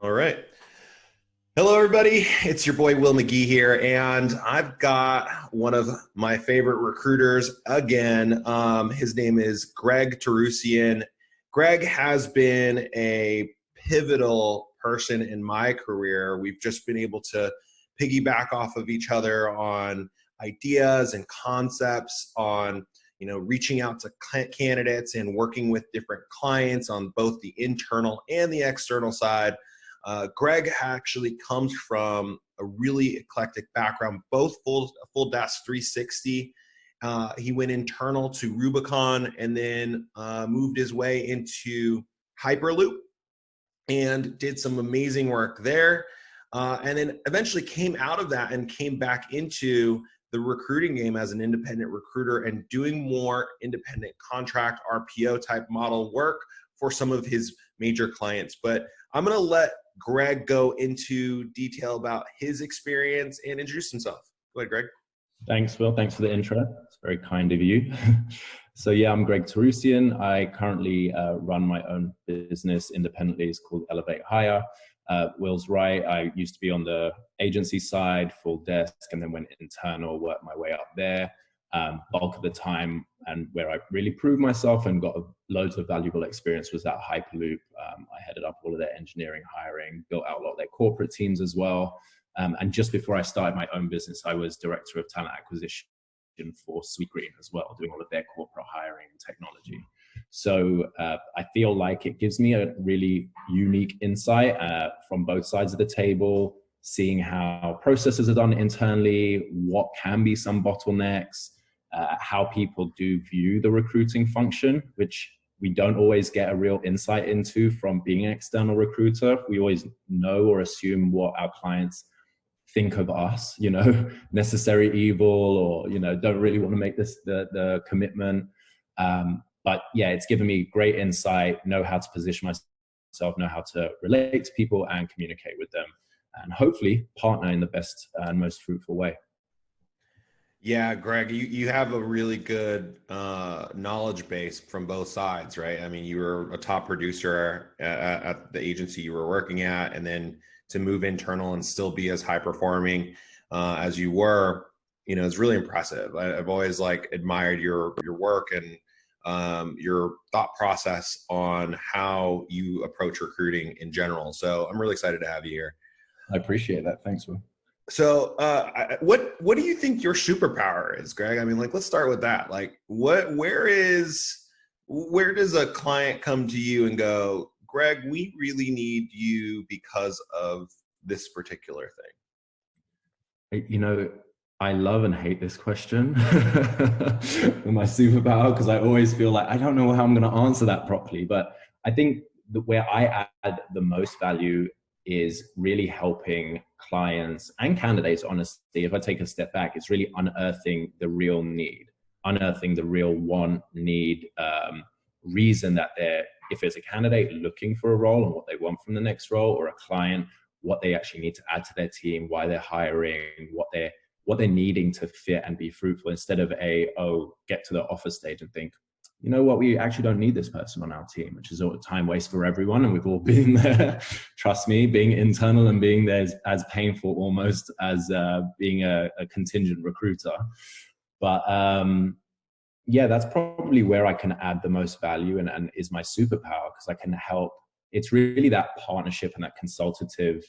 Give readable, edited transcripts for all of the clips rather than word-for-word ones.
All right. Hello, everybody. It's your boy Will McGee here, and I've got one of my favorite recruiters again. His name is Greg Toroosian. Greg has been a pivotal person in my career. We've just been able to piggyback off of each other on ideas and concepts on reaching out to candidates and working with different clients on both the internal and the external side. Greg actually comes from a really eclectic background, both full desk 360. He went internal to Rubicon and then moved his way into Hyperloop and did some amazing work there. And then eventually came out of that and came back into the recruiting game as an independent recruiter and doing more independent contract RPO type model work for some of his major clients. But I'm going to let Greg go into detail about his experience and introduce himself. Go ahead, Greg. Thanks, Will. Thanks for the intro. It's very kind of you. So yeah, I'm Greg Toroosian. I currently run my own business independently. It's called Elevate Hire. Will's right. I used to be on the agency side, full desk, and then went internal, worked my way up there. Bulk of the time, and where I really proved myself and got loads of valuable experience was at Hyperloop. I headed up all of their engineering hiring, built out a lot of their corporate teams as well. And just before I started my own business, I was director of talent acquisition for SweetGreen as well, doing all of their corporate hiring and technology. So I feel like it gives me a really unique insight from both sides of the table, seeing how processes are done internally, what can be some bottlenecks, how people do view the recruiting function, which we don't always get a real insight into from being an external recruiter. We always know or assume what our clients think of us, necessary evil, or, don't really want to make this the commitment. But yeah, it's given me great insight, know how to position myself, know how to relate to people and communicate with them, and hopefully partner in the best and most fruitful way. Yeah, Greg, you have a really good knowledge base from both sides, right? I mean, you were a top producer at the agency you were working at, and then to move internal and still be as high performing as you were, it's really impressive. I've always admired your work and your thought process on how you approach recruiting in general. So I'm really excited to have you here. I appreciate that. Thanks, Will. So what do you think your superpower is, Greg? I mean, let's start with that. Where does a client come to you and go, Greg, we really need you because of this particular thing? I love and hate this question. My superpower, because I always feel like I don't know how I'm going to answer that properly. But I think where I add the most value is really helping clients and candidates, honestly. If I take a step back, it's really unearthing the real need, unearthing the real want, need, reason that if it's a candidate looking for a role and what they want from the next role, or a client, what they actually need to add to their team, why they're hiring, what they're needing to fit and be fruitful, instead of get to the offer stage and think, you know what, we actually don't need this person on our team, which is a time waste for everyone. And we've all been there. Trust me, being internal and being there is as painful almost as being a contingent recruiter. But yeah, that's probably where I can add the most value and is my superpower, because I can help. It's really that partnership and that consultative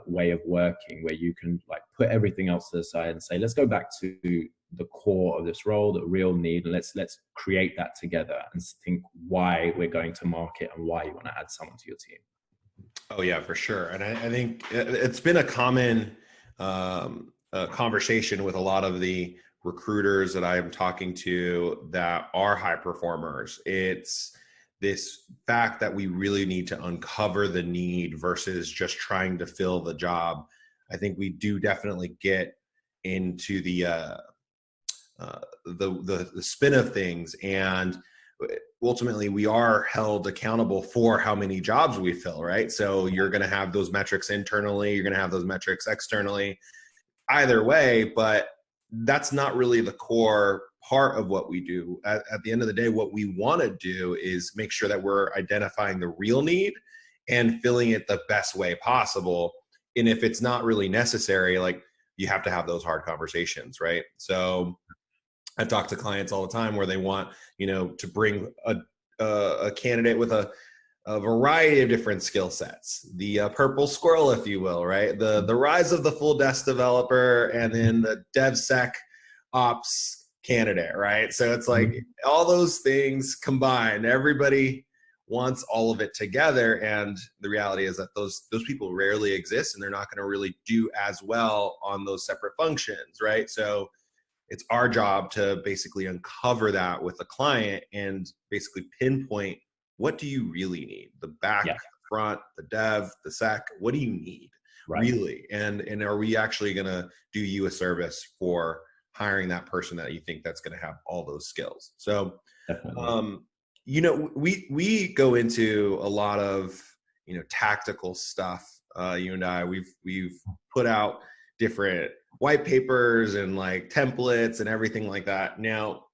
way of working, where you can put everything else to the side and say, let's go back to the core of this role, the real need, and let's create that together and think why we're going to market and why you want to add someone to your team. Oh yeah, for sure. And I think it's been a common conversation with a lot of the recruiters that I am talking to that are high performers. It's this fact that we really need to uncover the need versus just trying to fill the job. I think we do definitely get into the spin of things, and ultimately we are held accountable for how many jobs we fill, right? So you're going to have those metrics internally, you're going to have those metrics externally, either way, but that's not really the core part of what we do. At the end of the day, what we want to do is make sure that we're identifying the real need and filling it the best way possible. And if it's not really necessary, like, you have to have those hard conversations, right? So I've talked to clients all the time where they want, to bring a candidate with a variety of different skill sets, the purple squirrel, if you will, right? The rise of the full desk developer, and then the DevSec ops candidate, right? So it's like all those things combined, everybody wants all of it together. And the reality is that those people rarely exist, and they're not going to really do as well on those separate functions, right? So it's our job to basically uncover that with the client and basically pinpoint, what do you really need? The back, the front, the dev, the sec, what do you need really? And are we actually going to do you a service for hiring that person that you think that's going to have all those skills? So, we go into a lot of, tactical stuff. You and I, we've put out different white papers and like templates and everything like that. Now,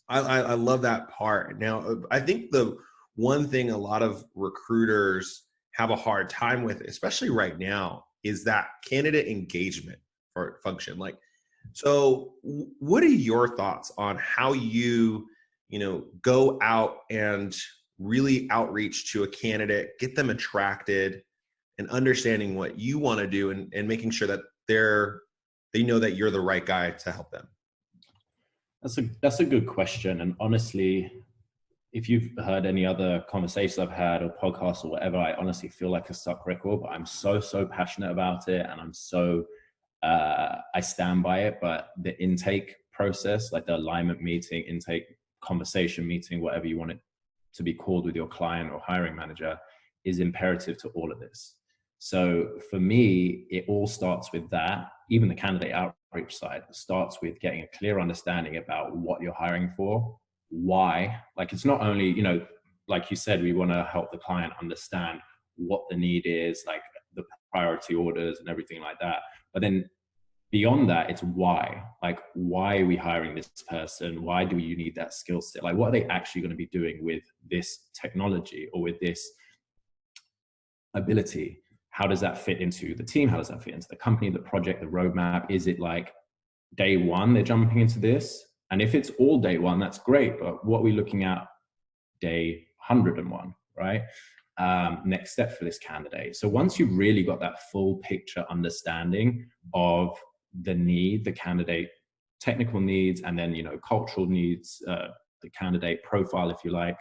I love that part. Now, I think the one thing a lot of recruiters have a hard time with, especially right now, is that candidate engagement or function. Like, so what are your thoughts on how you go out and really outreach to a candidate, get them attracted, and understanding what you want to do, and making sure that they know that you're the right guy to help them? That's a good question. And honestly, if you've heard any other conversations I've had or podcasts or whatever, I honestly feel like a stuck record, but I'm so passionate about it. And I'm I stand by it. But the intake process, like the alignment meeting, intake conversation meeting, whatever you want it to be called with your client or hiring manager, is imperative to all of this. So for me, it all starts with that. Even the candidate outreach side starts with getting a clear understanding about what you're hiring for, why. Like, it's not only, like you said, we want to help the client understand what the need is, like the priority orders and everything like that. But then beyond that, it's why. Like, why are we hiring this person? Why do you need that skill set? Like, what are they actually going to be doing with this technology or with this ability? How does that fit into the team? How does that fit into the company, the project, the roadmap? Is it like day one they're jumping into this? And if it's all day one, that's great. But what are we looking at day 101, right? Next step for this candidate. So once you've really got that full picture understanding of the need, the candidate technical needs, and then, cultural needs, the candidate profile, if you like.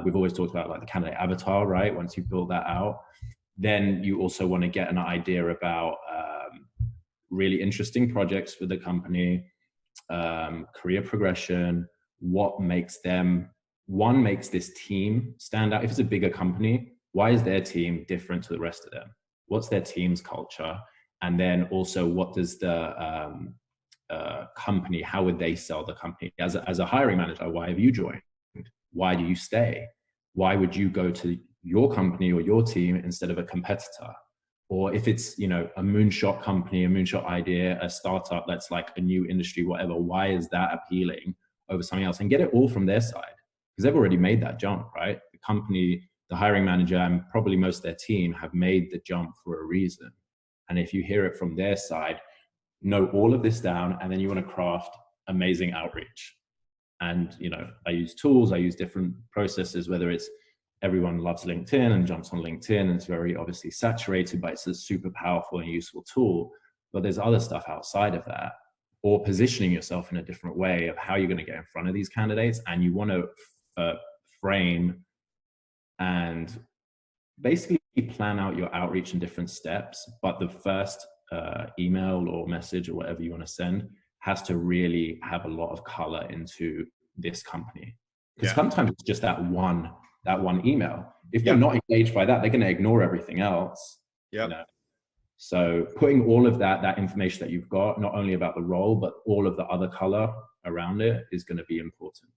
We've always talked about like the candidate avatar, right? Once you build that out, then you also want to get an idea about really interesting projects for the company, career progression, what makes this team stand out. If it's a bigger company, why is their team different to the rest of them? What's their team's culture? And then also, what does the company, how would they sell the company? As a hiring manager, why have you joined? Why do you stay? Why would you go to your company or your team instead of a competitor? Or if it's, a moonshot company, a moonshot idea, a startup that's like a new industry, whatever, why is that appealing over something else? And get it all from their side, because they've already made that jump, right? The company, the hiring manager, and probably most of their team have made the jump for a reason. And if you hear it from their side, know all of this down, and then you want to craft amazing outreach. And, I use tools, I use different processes, whether it's everyone loves LinkedIn and jumps on LinkedIn, and it's very obviously saturated, but it's a super powerful and useful tool. But there's other stuff outside of that, or positioning yourself in a different way of how you're going to get in front of these candidates. And you want to frame and basically plan out your outreach in different steps. But the first email or message or whatever you want to send has to really have a lot of color into this company. Because sometimes it's just that one email. If they're not engaged by that, they're going to ignore everything else. So putting all of that information that you've got, not only about the role, but all of the other color around it, is going to be important.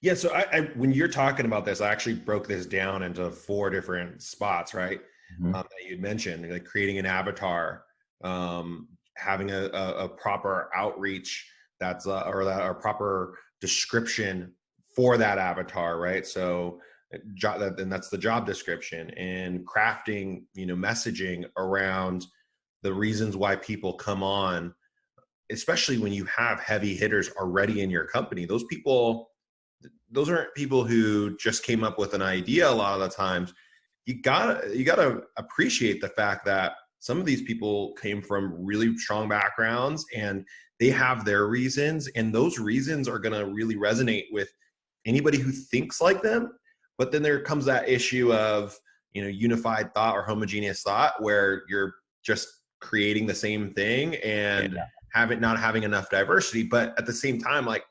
Yeah. So I when you're talking about this, I actually broke this down into 4 different spots, right? That you'd mentioned, like creating an avatar, having a proper outreach or a proper description for that avatar, right? So and that's the job description, and crafting, messaging around the reasons why people come on, especially when you have heavy hitters already in your company. Those aren't people who just came up with an idea. A lot of the times you gotta appreciate the fact that some of these people came from really strong backgrounds and they have their reasons, and those reasons are going to really resonate with anybody who thinks like them. But then there comes that issue of, unified thought or homogeneous thought, where you're just creating the same thing and not having enough diversity. But at the same time, like,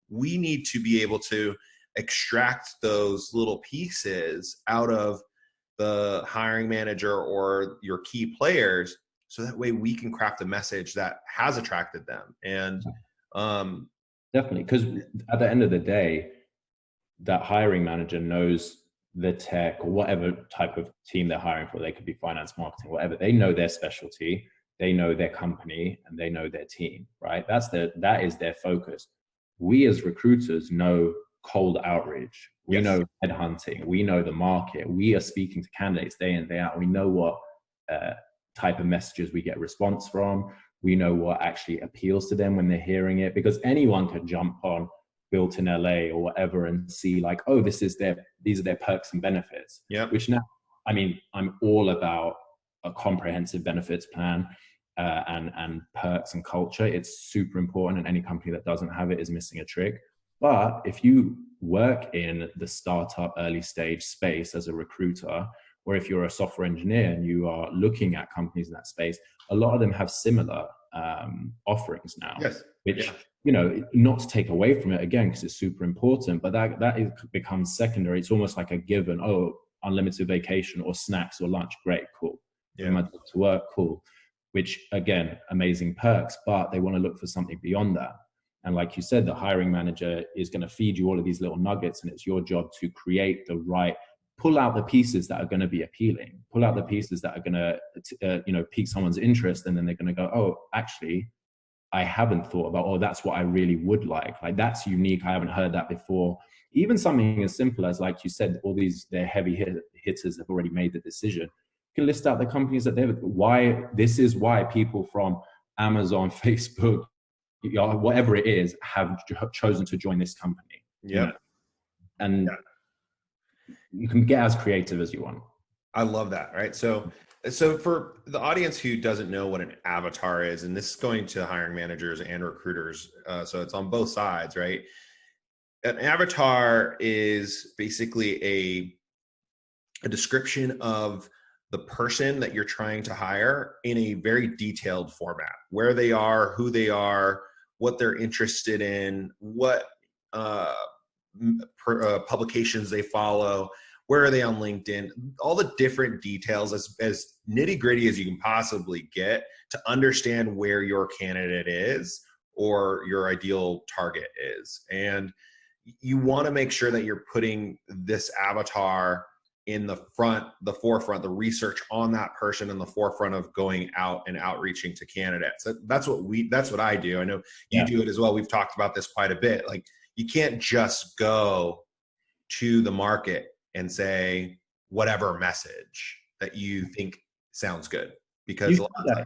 we need to be able to extract those little pieces out of the hiring manager or your key players, so that way we can craft a message that has attracted them. And definitely, because at the end of the day, that hiring manager knows the tech or whatever type of team they're hiring for. They could be finance, marketing, whatever. They know their specialty, they know their company, and they know their team, right? That is their focus. We as recruiters know cold outreach. We know headhunting. We know the market. We are speaking to candidates day in, day out. We know what type of messages we get response from. We know what actually appeals to them when they're hearing it, because anyone could jump on Built in LA or whatever and see like, oh, these are their perks and benefits. Yeah. Which now, I mean, I'm all about a comprehensive benefits plan and perks and culture. It's super important, and any company that doesn't have it is missing a trick. But if you work in the startup early stage space as a recruiter, or if you're a software engineer and you are looking at companies in that space, a lot of them have similar offerings now. Yes. Which, not to take away from it again, because it's super important, but that becomes secondary. It's almost like a given. Oh, unlimited vacation or snacks or lunch. Great, cool. Yeah. To work, cool. Which, again, amazing perks, but they want to look for something beyond that. And like you said, the hiring manager is going to feed you all of these little nuggets, and it's your job to create pull out the pieces that are going to be appealing, pull out the pieces that are going to, pique someone's interest. And then they're going to go, oh, actually, I haven't thought about, oh, that's what I really would like. Like, that's unique. I haven't heard that before. Even something as simple as, like you said, all their heavy hitters have already made the decision. You can list out the companies that this is why people from Amazon, Facebook, whatever it is, have chosen to join this company. Yeah. And you can get as creative as you want. I love that. Right. So for the audience who doesn't know what an avatar is, and this is going to hiring managers and recruiters, so it's on both sides, right? An avatar is basically a description of the person that you're trying to hire in a very detailed format, where they are, who they are, what they're interested in, what publications they follow, where are they on LinkedIn, all the different details, as nitty gritty as you can possibly get to understand where your candidate is or your ideal target is. And you want to make sure that you're putting this avatar in the forefront, the research on that person in the forefront of going out and outreaching to candidates. That's what I do. I know you do it as well. We've talked about this quite a bit. Like, you can't just go to the market and say whatever message that you think sounds good, because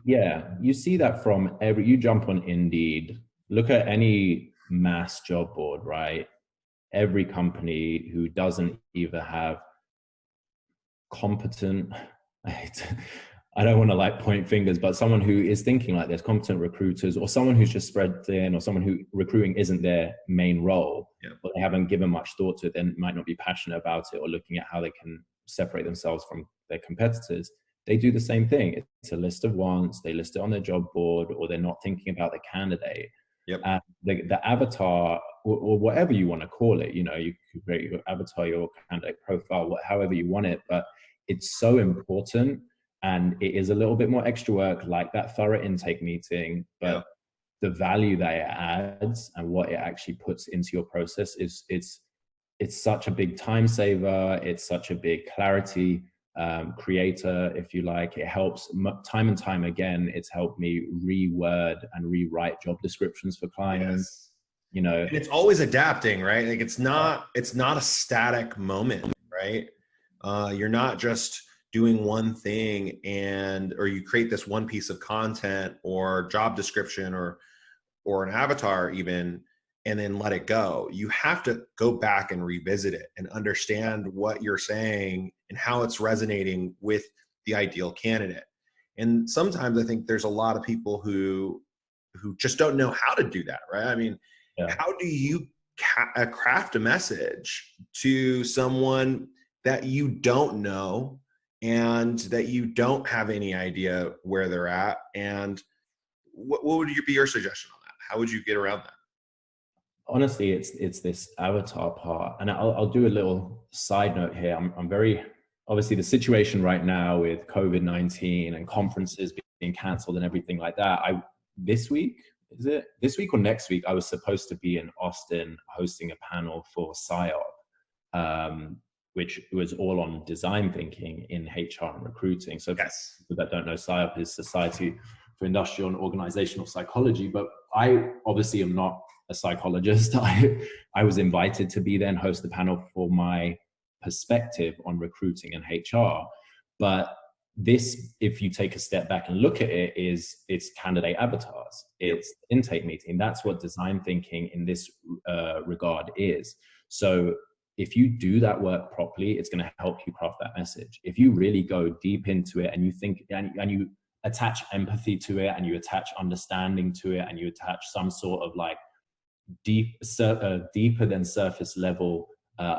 you see that from you jump on Indeed, look at any mass job board, right? Every company who doesn't either have competent, I don't want to like point fingers, but someone who is thinking like there's competent recruiters, or someone who's just spread thin, or someone who recruiting isn't their main role, but they haven't given much thought to it, then might not be passionate about it or looking at how they can separate themselves from their competitors. They do the same thing. It's a list of wants, they list it on their job board, or they're not thinking about the candidate. And the avatar, or whatever you want to call it, you could create your avatar, your candidate profile, however you want it, but it's so important. And it is a little bit more extra work, like that thorough intake meeting, but the value that it adds and what it actually puts into your process it's such a big time saver. It's such a big clarity creator, if you like. It helps time and time again. It's helped me reword and rewrite job descriptions for clients. And it's always adapting, right? Like, it's not a static moment, right? You're not just doing one thing or you create this one piece of content or job description or an avatar even, and then let it go. You have to go back and revisit it and understand what you're saying and how it's resonating with the ideal candidate. And sometimes I think there's a lot of people who just don't know how to do that, right? I mean, how do you craft a message to someone that you don't know and that you don't have any idea where they're at? And what would be your suggestion on that? How would you get around that? Honestly, it's this avatar part, and I'll do a little side note here. I'm very, obviously the situation right now with COVID-19 and conferences being cancelled and everything like that. This week or next week, I was supposed to be in Austin hosting a panel for PsyOp, which was all on design thinking in HR and recruiting. So for people that don't know, PsyOp is Society for Industrial and Organizational Psychology, but I obviously am not a psychologist. I was invited to be there and host the panel for my perspective on recruiting and HR. But this, if you take a step back and look at it, it's candidate avatars. It's intake meeting. That's what design thinking in this regard is. So if you do that work properly, it's going to help you craft that message. If you really go deep into it and you think and you attach empathy to it and you attach understanding to it and you attach some sort of like deeper than surface level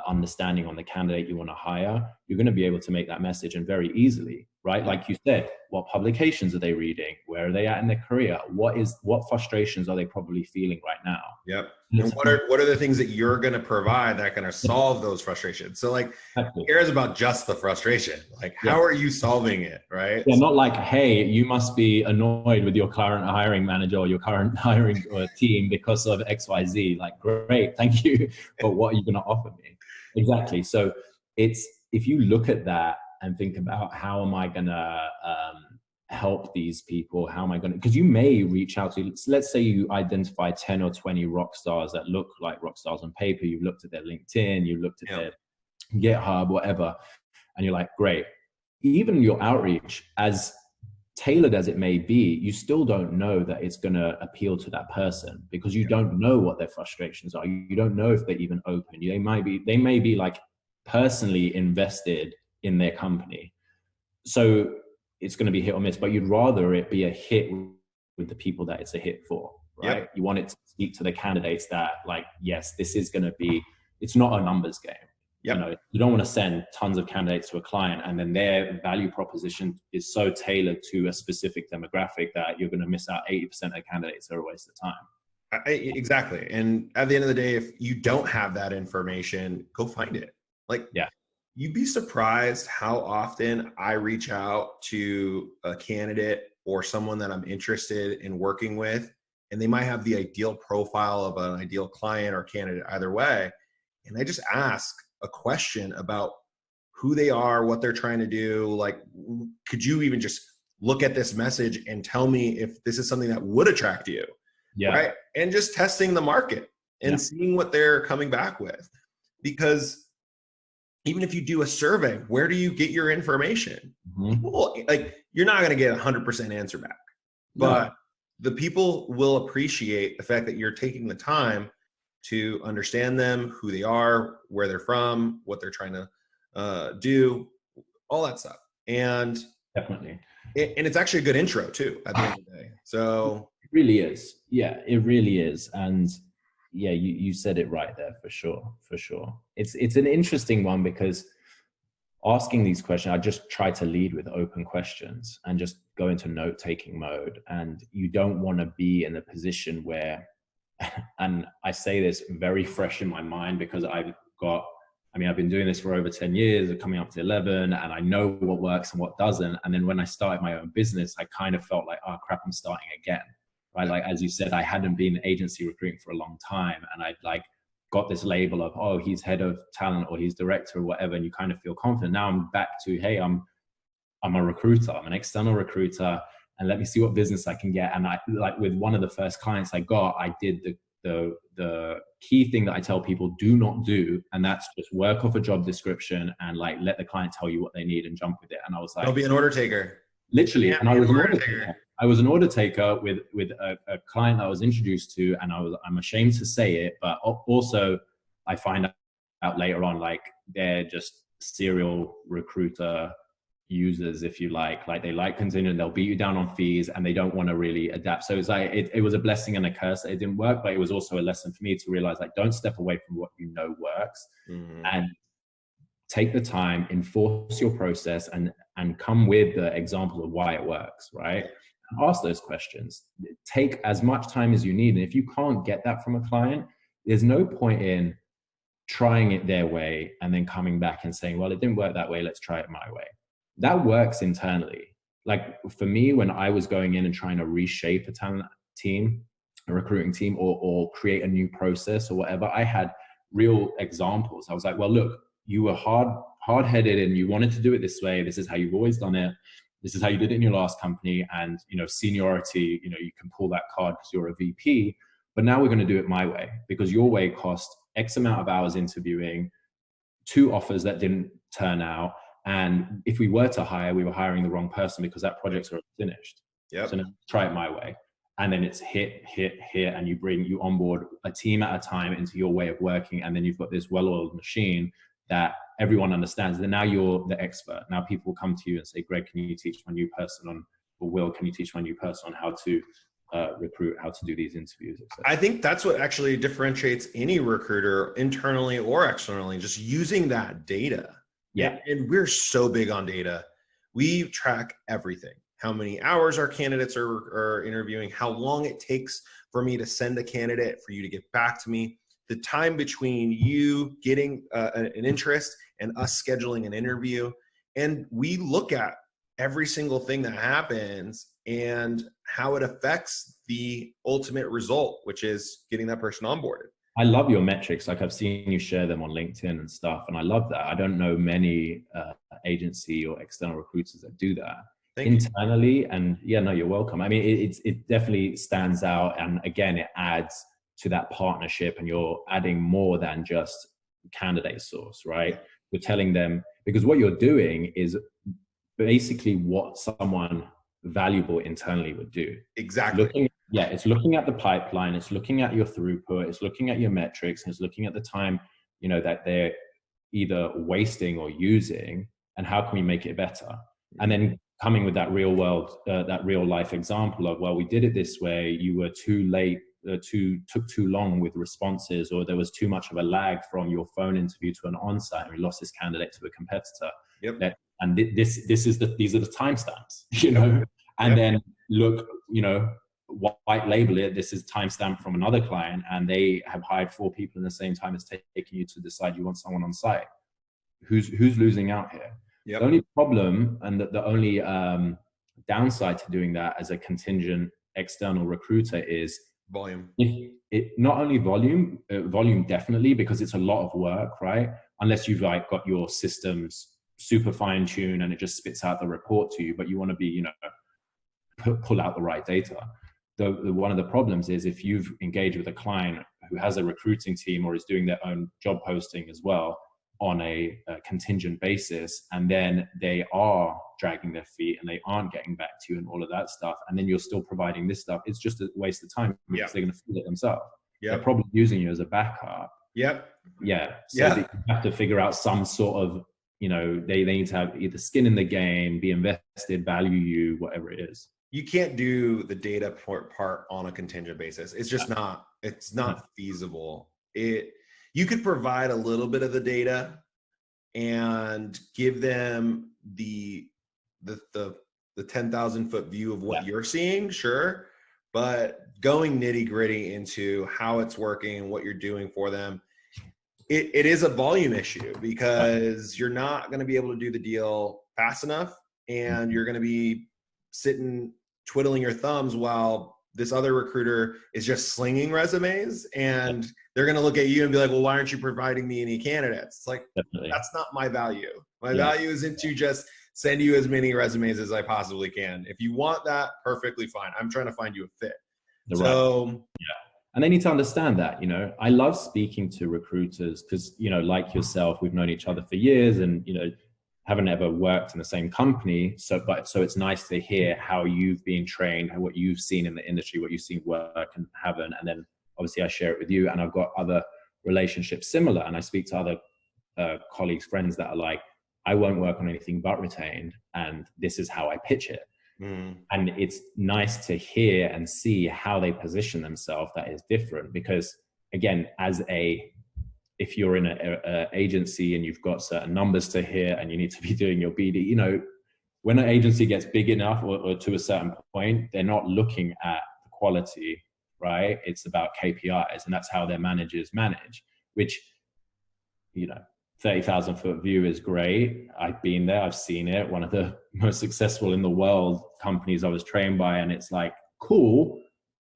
understanding on the candidate you want to hire, you're going to be able to make that message, and very easily, right? Like you said, what publications are they reading? Where are they at in their career? What frustrations are they probably feeling right now? Yep. And what are the things that you're going to provide that are going to solve those frustrations? So like, who cares about just the frustration? Like, how are you solving it, right? Yeah, not like, hey, you must be annoyed with your current hiring manager or your current hiring team because of XYZ. Like, great, thank you. But what are you going to offer me? Exactly. So if you look at that and think about how am I going to help these people? How am I going to, because you may reach out to, let's say you identify 10 or 20 rock stars that look like rock stars on paper. You've looked at their LinkedIn, you looked at their GitHub, whatever. And you're like, great. Even your outreach, as tailored as it may be, you still don't know that it's going to appeal to that person because you don't know what their frustrations are. You don't know if they're even open. They may be like personally invested in their company. So it's going to be hit or miss, but you'd rather it be a hit with the people that it's a hit for, right? Yep. You want it to speak to the candidates that like, yes, this is going to be, it's not a numbers game. Yep. You know, you don't want to send tons of candidates to a client and then their value proposition is so tailored to a specific demographic that you're going to miss out 80% of candidates are a waste of time. Exactly. And at the end of the day, if you don't have that information, go find it. Like, you'd be surprised how often I reach out to a candidate or someone that I'm interested in working with, and they might have the ideal profile of an ideal client or candidate either way. And I just ask a question about who they are, what they're trying to do. Like, could you even just look at this message and tell me if this is something that would attract you? Right. And just testing the market and seeing what they're coming back with. Because even if you do a survey, where do you get your information? People, like, you're not going to get 100% answer back, but the people will appreciate the fact that you're taking the time to understand them, who they are, where they're from, what they're trying to do, all that stuff. And definitely. And it's actually a good intro too, at the end of the day. So it really is. Yeah, it really is. And yeah, you said it right there, for sure. It's an interesting one because asking these questions, I just try to lead with open questions and just go into note-taking mode. And you don't want to be in a position where, and I say this very fresh in my mind because I've been doing this for over 10 years, coming up to 11, and I know what works and what doesn't. And then when I started my own business, I kind of felt like, oh crap, I'm starting again. Right? Like, as you said, I hadn't been agency recruiting for a long time. And I'd like got this label of, oh, he's head of talent or he's director or whatever. And you kind of feel confident. Now I'm back to, hey, I'm a recruiter. I'm an external recruiter. And let me see what business I can get. And I, like, with one of the first clients I got, I did the key thing that I tell people do not do, and that's just work off a job description and like let the client tell you what they need and jump with it. And I was like, don't be an order taker. Literally, and I was an order taker. I was an order taker with a client that I was introduced to, and I'm ashamed to say it, but also I find out later on, like they're just serial recruiter users, if you like they like contingent, they'll beat you down on fees, and they don't want to really adapt. So it's like it was a blessing and a curse that it didn't work, but it was also a lesson for me to realize, like, don't step away from what you know works, and take the time, enforce your process, and come with the examples of why it works, right? And ask those questions. Take as much time as you need. And if you can't get that from a client, there's no point in trying it their way and then coming back and saying, well, it didn't work that way, let's try it my way. That works internally. Like for me, when I was going in and trying to reshape a talent team, a recruiting team, or create a new process or whatever, I had real examples. I was like, well, look, you were hard-headed and you wanted to do it this way. This is how you've always done it. This is how you did it in your last company. And, you know, seniority, you know, you can pull that card because you're a VP, but now we're going to do it my way, because your way cost X amount of hours interviewing, 2 offers that didn't turn out. And if we were to hire, we were hiring the wrong person because that project's already finished. Yep. So now try it my way. And then it's hit, and you onboard a team at a time into your way of working. And then you've got this well-oiled machine that everyone understands. Then now you're the expert. Now people will come to you and say, Greg, can you teach my new person on, or Will, can you teach my new person on how to recruit, how to do these interviews, etc. I think that's what actually differentiates any recruiter, internally or externally, just using that data. Yeah. And we're so big on data. We track everything. How many hours our candidates are interviewing, how long it takes for me to send a candidate, for you to get back to me, the time between you getting an interest and us scheduling an interview. And we look at every single thing that happens and how it affects the ultimate result, which is getting that person onboarded. I love your metrics. Like I've seen you share them on LinkedIn and stuff, and I love that. I don't know many agency or external recruiters that do that internally. And yeah, no, you're welcome. I mean, it definitely stands out. And again, it adds to that partnership, and you're adding more than just candidate source, right? You're telling them, because what you're doing is basically what someone valuable internally would do. Exactly. It's looking at the pipeline, it's looking at your throughput, it's looking at your metrics, and it's looking at the time, you know, that they're either wasting or using, and how can we make it better? And then coming with that real world, that real life example of, well, we did it this way, you were too late, took too long with responses, or there was too much of a lag from your phone interview to an on-site, and we lost this candidate to a competitor. Yep. And these are the timestamps, you know, and then look, you know, white label it. This is timestamp from another client, and they have hired 4 people in the same time it's taking you to decide you want someone on site. Who's losing out here? Yep. The only problem, and the only downside to doing that as a contingent external recruiter is volume. Not only volume definitely, because it's a lot of work, right? Unless you've like got your systems super fine tuned and it just spits out the report to you, but you want to be, you know, pull out the right data. One of the problems is if you've engaged with a client who has a recruiting team or is doing their own job posting as well on a contingent basis, and then they are dragging their feet and they aren't getting back to you and all of that stuff, and then you're still providing this stuff, it's just a waste of time, because they're going to feel it themselves. They're probably using you as a backup. So you have to figure out some sort of, you know, they need to have either skin in the game, be invested, value you, whatever it is. You can't do the data part on a contingent basis. It's just not feasible. You could provide a little bit of the data and give them the 10,000 foot view of what you're seeing, sure, but going nitty gritty into how it's working and what you're doing for them, it is a volume issue, because you're not going to be able to do the deal fast enough, and you're going to be sitting twiddling your thumbs while this other recruiter is just slinging resumes, and they're going to look at you and be like, well, why aren't you providing me any candidates? It's like, that's not my value. My value isn't to just send you as many resumes as I possibly can. If you want that, perfectly fine. I'm trying to find you a fit. And they need to understand that, you know, I love speaking to recruiters because, you know, like yourself, we've known each other for years and, you know, haven't ever worked in the same company. So it's nice to hear how you've been trained, what you've seen in the industry, what you've seen work and haven't. And then obviously I share it with you, and I've got other relationships similar. And I speak to other colleagues, friends that are like, I won't work on anything but retained. And this is how I pitch it. And it's nice to hear and see how they position themselves. That is different because, again, if you're in an agency and you've got certain numbers to hit and you need to be doing your BD, you know, when an agency gets big enough or to a certain point, they're not looking at the quality, right? It's about KPIs, and that's how their managers manage, which, you know, 30,000 foot view is great. I've been there, I've seen it. One of the most successful in the world companies I was trained by, and it's like, cool,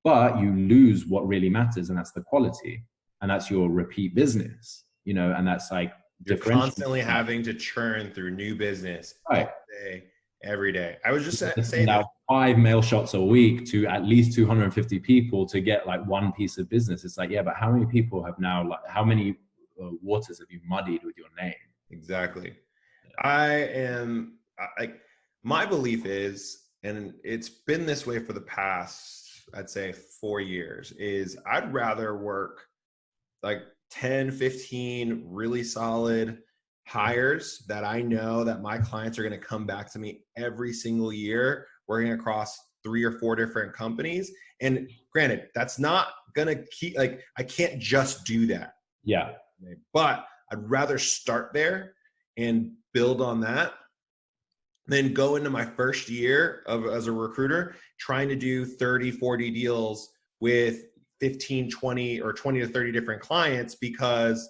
but you lose what really matters, and that's the quality. And that's your repeat business, you know, and that's like you're constantly having to churn through new business all day, every day. I was just saying that 5 mail shots a week to at least 250 people to get like one piece of business. It's like, yeah, but how many people have now, like, how many waters have you muddied with your name? Exactly. Yeah. My belief is, and it's been this way for the past, I'd say 4 years, is I'd rather work like 10, 15 really solid hires that I know that my clients are going to come back to me every single year, working across 3 or 4 different companies. And granted, that's not going to keep, like, I can't just do that. Yeah. But I'd rather start there and build on that than go into my first year as a recruiter trying to do 30, 40 deals with 15, 20 or 20 to 30 different clients because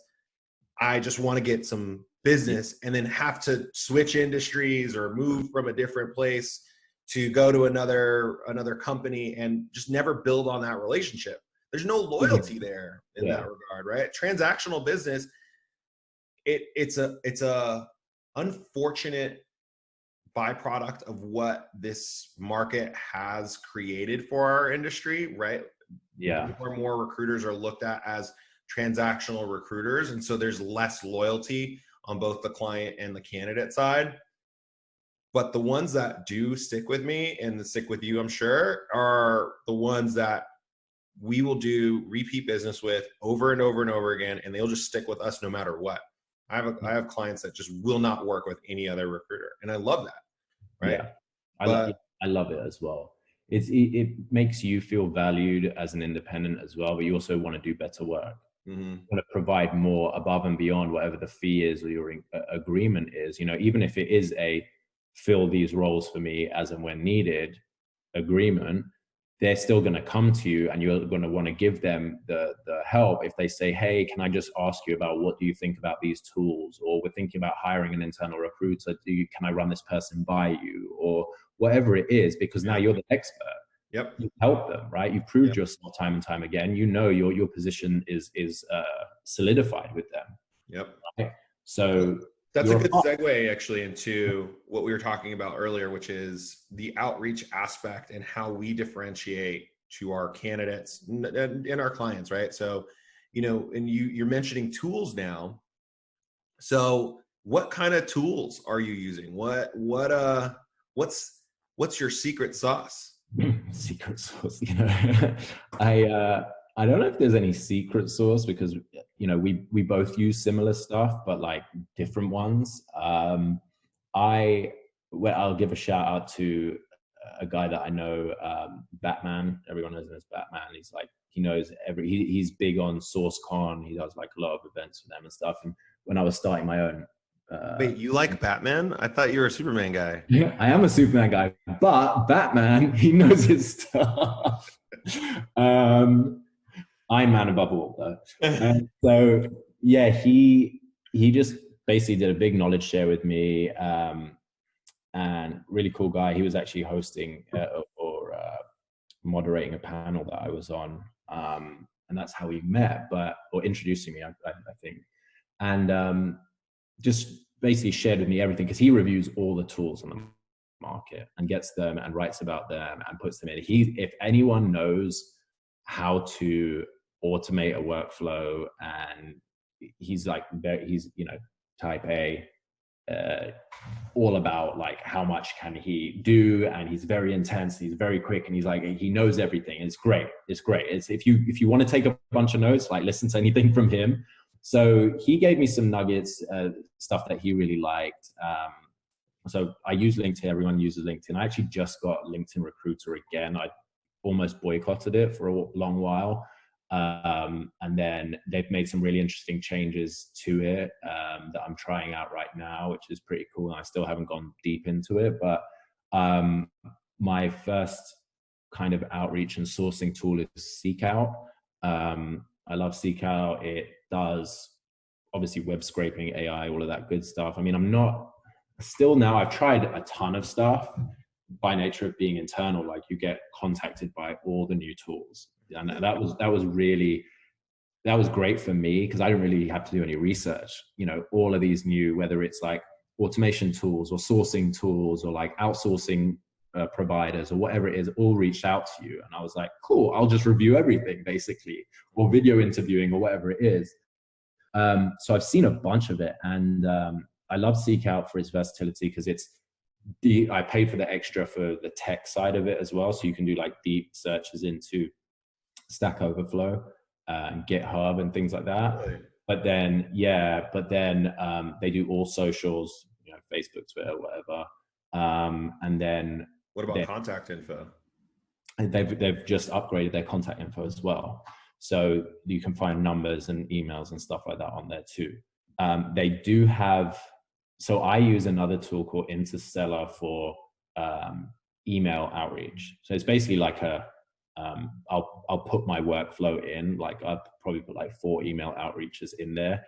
I just want to get some business and then have to switch industries or move from a different place to go to another company and just never build on that relationship. There's no loyalty there in that regard, right? Transactional business, it's a unfortunate byproduct of what this market has created for our industry, right? Yeah. More and more recruiters are looked at as transactional recruiters. And so there's less loyalty on both the client and the candidate side. But the ones that do stick with me and stick with you, I'm sure, are the ones that we will do repeat business with over and over and over again, and they'll just stick with us no matter what. I have clients that just will not work with any other recruiter, and I love that. Right? Yeah, I love it as well. It makes you feel valued as an independent as well, but you also want to do better work. You want to provide more above and beyond whatever the fee is or your agreement is. You know, even if it is a fill these roles for me as and when needed agreement, they're still going to come to you, and you're going to want to give them the help if they say, hey, can I just ask you about what do you think about these tools? Or we're thinking about hiring an internal recruiter. Can I run this person by you? Or whatever it is, because now you're the expert. Yep. You help them, right? You've proved yourself time and time again. You know your position is solidified with them. Yep. Right? So that's a good segue actually into what we were talking about earlier, which is the outreach aspect and how we differentiate to our candidates and our clients, right? So, you know, and you're mentioning tools now. So what kind of tools are you using? What's your secret sauce? Secret sauce, you know. I don't know if there's any secret sauce because, you know, we both use similar stuff, but like different ones. I'll give a shout out to a guy that I know, Batman. Everyone knows him as Batman. He's like, he knows he's big on SourceCon. He does like a lot of events for them and stuff. And when I was starting my own, wait, you like Batman? I thought you were a Superman guy. Yeah, I am a Superman guy, but Batman, he knows his stuff. Iron Man above all, though. And so, yeah, he just basically did a big knowledge share with me, and really cool guy. He was actually hosting or moderating a panel that I was on, and that's how we met, or introducing me, I think. And just basically shared with me everything, because he reviews all the tools on the market and gets them and writes about them and puts them in. If anyone knows how to automate a workflow, and he's like he's type A, all about like how much can he do, and he's very intense, he's very quick, and he's like, he knows everything. It's great. It's if you want to take a bunch of notes, like listen to anything from him. So he gave me some nuggets, stuff that he really liked. So I use LinkedIn. Everyone uses LinkedIn. I actually just got LinkedIn Recruiter again. I almost boycotted it for a long while. And then they've made some really interesting changes to it that I'm trying out right now, which is pretty cool. And I still haven't gone deep into it, but my first kind of outreach and sourcing tool is Seekout. I love Seekout. It does obviously web scraping, AI, all of that good stuff. I mean, I've tried a ton of stuff by nature of being internal. Like you get contacted by all the new tools. And that was great for me because I didn't really have to do any research. All of these new, whether it's like automation tools or sourcing tools or like outsourcing providers or whatever it is, all reached out to you. And I was like, cool, I'll just review everything basically, or video interviewing or whatever it is. So I've seen a bunch of it, and I love Seekout for its versatility because I paid for the extra for the tech side of it as well. So you can do like deep searches into Stack Overflow and GitHub and things like that. Right. But then they do all socials, Facebook, Twitter, whatever. And then what about contact info? They've just upgraded their contact info as well. So you can find numbers and emails and stuff like that on there too. They do have, so I use another tool called Interstellar for email outreach. So it's basically like I'll put my workflow in, like I'll probably put like 4 email outreaches in there.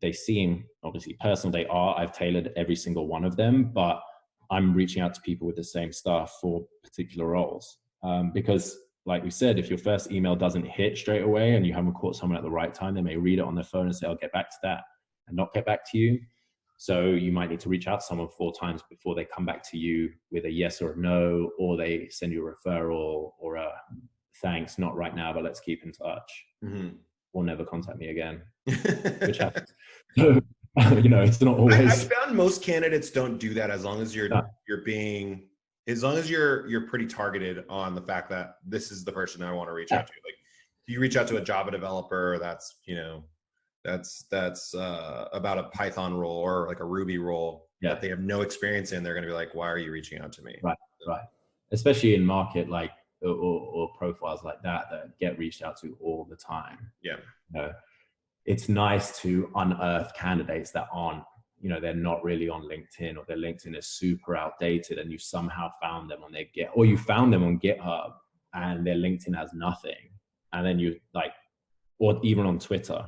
They seem obviously personal. I've tailored every single one of them, but I'm reaching out to people with the same stuff for particular roles. Because like we said, if your first email doesn't hit straight away and you haven't caught someone at the right time, they may read it on their phone and say, I'll get back to that, and not get back to you. So you might need to reach out to someone 4 times before they come back to you with a yes or a no, or they send you a referral or a thanks, not right now, but let's keep in touch. Mm-hmm. Or never contact me again, which happens. So, it's not always. I found most candidates don't do that as long as you're pretty targeted on the fact that this is the person I want to reach out to. Like if you reach out to a Java developer that's about a Python role or like a Ruby role that they have no experience in, they're going to be like, why are you reaching out to me? Right. Especially in market like or profiles like that get reached out to all the time. Yeah. It's nice to unearth candidates that aren't, they're not really on LinkedIn, or their LinkedIn is super outdated and you somehow found them on their or you found them on GitHub and their LinkedIn has nothing. And then you or even on Twitter.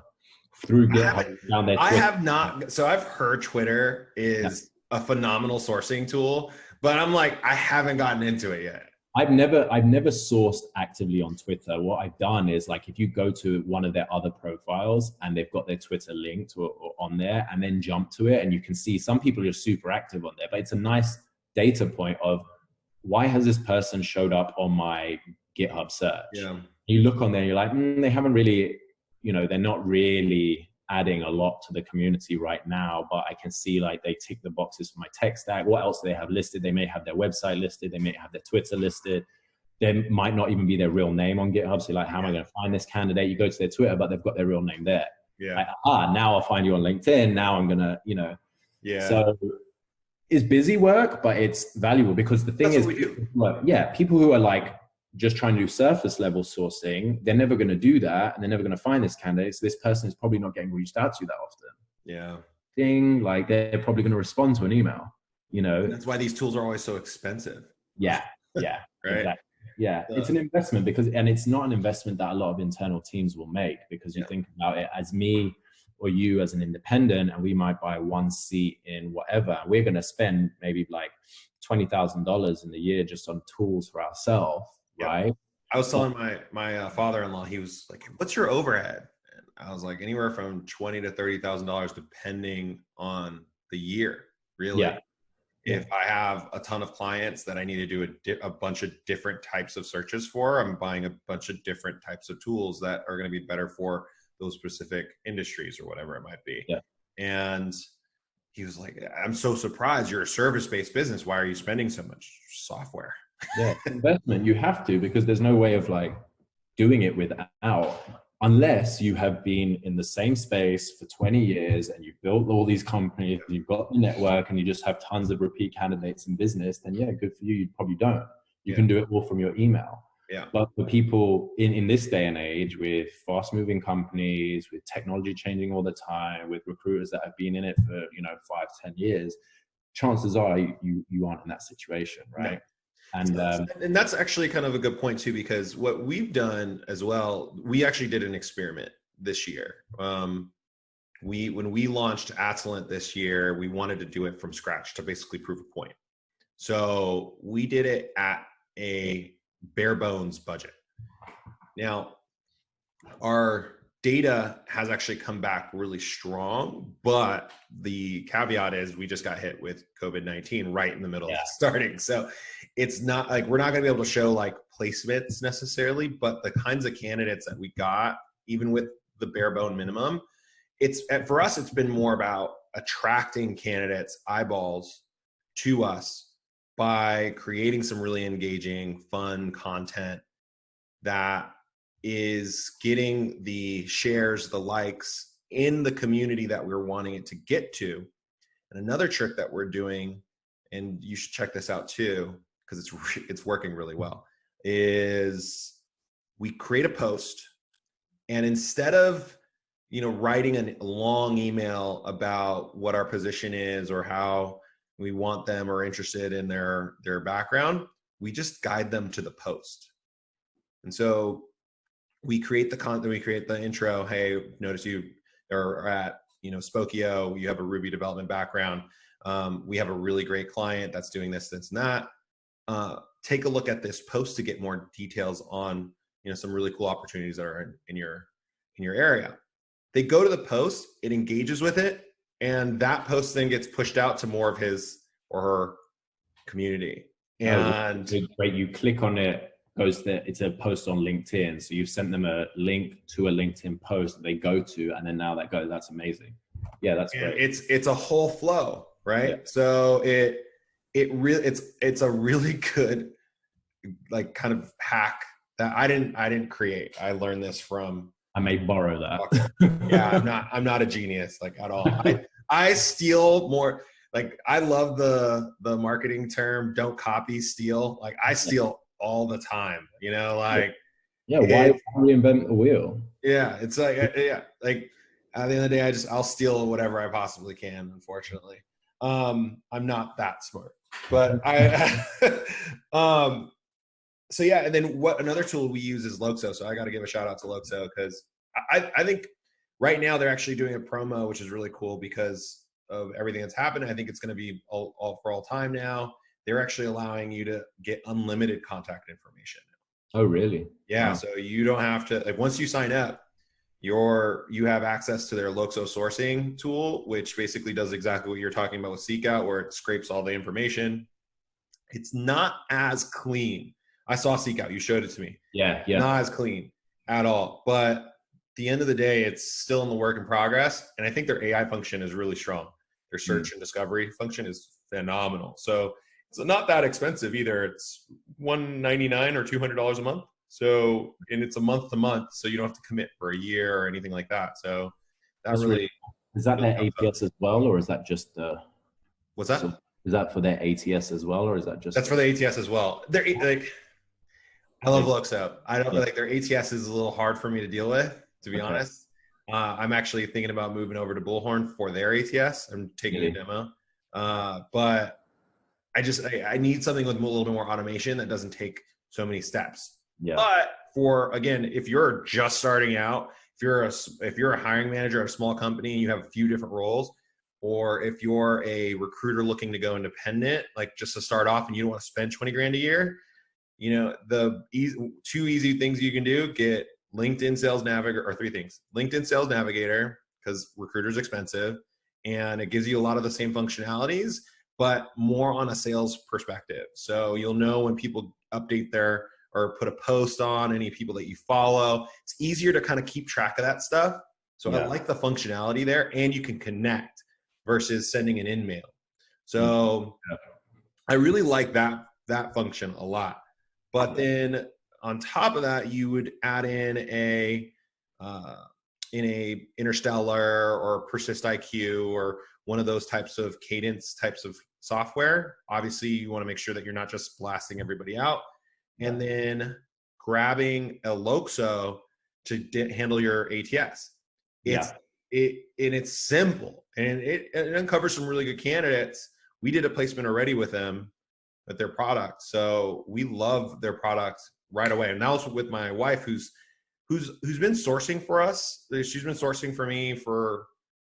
Through GitHub, found their Twitter. I have not. So I've heard Twitter is a phenomenal sourcing tool, but I'm like, I haven't gotten into it yet. I've never sourced actively on Twitter. What I've done is like, if you go to one of their other profiles and they've got their Twitter linked or on there, and then jump to it, and you can see some people are super active on there, but it's a nice data point of why has this person showed up on my GitHub search? Yeah. You look on there, you're like, they haven't really, they're not really adding a lot to the community right now, but I can see like they tick the boxes for my tech stack. What else do they have listed? They may have their website listed. They may have their Twitter listed. There might not even be their real name on GitHub. So like, how am I going to find this candidate? You go to their Twitter, but they've got their real name there. Yeah. Like, now I'll find you on LinkedIn. Now I'm going to, Yeah. So it's busy work, but it's valuable because the thing people who are like, just trying to do surface level sourcing, they're never going to do that, and they're never going to find this candidate. So this person is probably not getting reached out to that often. Yeah. Like they're probably going to respond to an email, And that's why these tools are always so expensive. Yeah. Right. Exactly. Yeah. It's an investment and it's not an investment that a lot of internal teams will make, because you think about it as me or you as an independent, and we might buy 1 seat in whatever. We're going to spend maybe like $20,000 in the year just on tools for ourselves. Right. I was telling my father-in-law, he was like, what's your overhead? And I was like, anywhere from $20,000 to $30,000 depending on the year, really. If I have a ton of clients that I need to do a bunch of different types of searches for, I'm buying a bunch of different types of tools that are going to be better for those specific industries or whatever it might be. Yeah. And he was like, I'm so surprised. You're a service-based business. Why are you spending so much software? Yeah, investment. You have to, because there's no way of like doing it without, unless you have been in the same space for 20 years and you've built all these companies, you've got the network, and you just have tons of repeat candidates in business, then yeah, good for you. You probably don't. You can do it all from your email. Yeah. But for people in this day and age, with fast moving companies, with technology changing all the time, with recruiters that have been in it for 5-10 years, chances are you aren't in that situation, right? No. And that's actually kind of a good point too, because what we've done as well, we actually did an experiment this year. When we launched Attalent this year, we wanted to do it from scratch to basically prove a point. So we did it at a bare bones budget. Now, our data has actually come back really strong, but the caveat is we just got hit with COVID-19 right in the middle of starting. So it's not like we're not going to be able to show like placements necessarily, but the kinds of candidates that we got, even with the bare bone minimum, for us, it's been more about attracting candidates, eyeballs to us by creating some really engaging, fun content that is getting the shares, the likes in the community that we're wanting it to get to. And another trick that we're doing, and you should check this out too, because it's working really well, is we create a post, and instead of writing a long email about what our position is or how we want them or interested in their background, we just guide them to the post. And so we create the content, we create the intro. Hey, notice you are at, Spokio, you have a Ruby development background. We have a really great client that's doing this, and that. Take a look at this post to get more details on, some really cool opportunities that are in your area. They go to the post, it engages with it, and that post then gets pushed out to more of his or her community. And great, you click on it, goes there. It's a post on LinkedIn, so you've sent them a link to a LinkedIn post that they go to, and then now that goes. That's amazing. Yeah, that's great. It's a whole flow, right? Yeah. So it's a really good like kind of hack that I didn't create. I learned this from. I may borrow that. Yeah, I'm not a genius like at all. I steal more. Like I love the marketing term, don't copy, steal. Like I steal all the time, like why reinvent the wheel? Yeah, it's like like at the end of the day, I'll steal whatever I possibly can. Unfortunately, I'm not that smart, but so yeah. And then another tool we use is Loxo. So I got to give a shout out to Loxo because I think right now they're actually doing a promo, which is really cool because of everything that's happened. I think it's going to be all for all time now. They're actually allowing you to get unlimited contact information. Oh, really? Yeah. Wow. So you don't have to, like, once you sign up, you have access to their Loxo sourcing tool, which basically does exactly what you're talking about with Seek Out, where it scrapes all the information. It's not as clean. I saw Seek Out. You showed it to me. Yeah. Not as clean at all. But at the end of the day, it's still in the work in progress. And I think their AI function is really strong. Their search and discovery function is phenomenal. So it's not that expensive either. It's $199 or $200 a month. So, and it's a month to month, so you don't have to commit for a year or anything like that. So that's really is that their ATS as well, or is that just what's that? So is that for their ATS as well, or is that just? That's for the ATS as well. They're like, I love Loxo. I don't like their ATS is a little hard for me to deal with, to be honest. I'm actually thinking about moving over to Bullhorn for their ATS. I'm taking a demo, but I need something with a little bit more automation that doesn't take so many steps. Yeah. But again, if you're just starting out, if you're a hiring manager of a small company and you have a few different roles, or if you're a recruiter looking to go independent, like just to start off and you don't want to spend 20 grand a year, the two easy things you can do: get LinkedIn Sales Navigator, or three things. LinkedIn Sales Navigator, because recruiter's expensive and it gives you a lot of the same functionalities, but more on a sales perspective. So you'll know when people update their or put a post on, any people that you follow. It's easier to kind of keep track of that stuff. So I like the functionality there, and you can connect versus sending an in-mail. So I really like that function a lot. But then on top of that, you would add in a Interstellar or Persist IQ or one of those types of cadence types of software. Obviously, you want to make sure that you're not just blasting everybody out. And then grabbing a Loxo to handle your ATS. It's simple, and it uncovers some really good candidates. We did a placement already with them with their product, so we love their product right away. And that was with my wife, who's been sourcing for us. She's been sourcing for me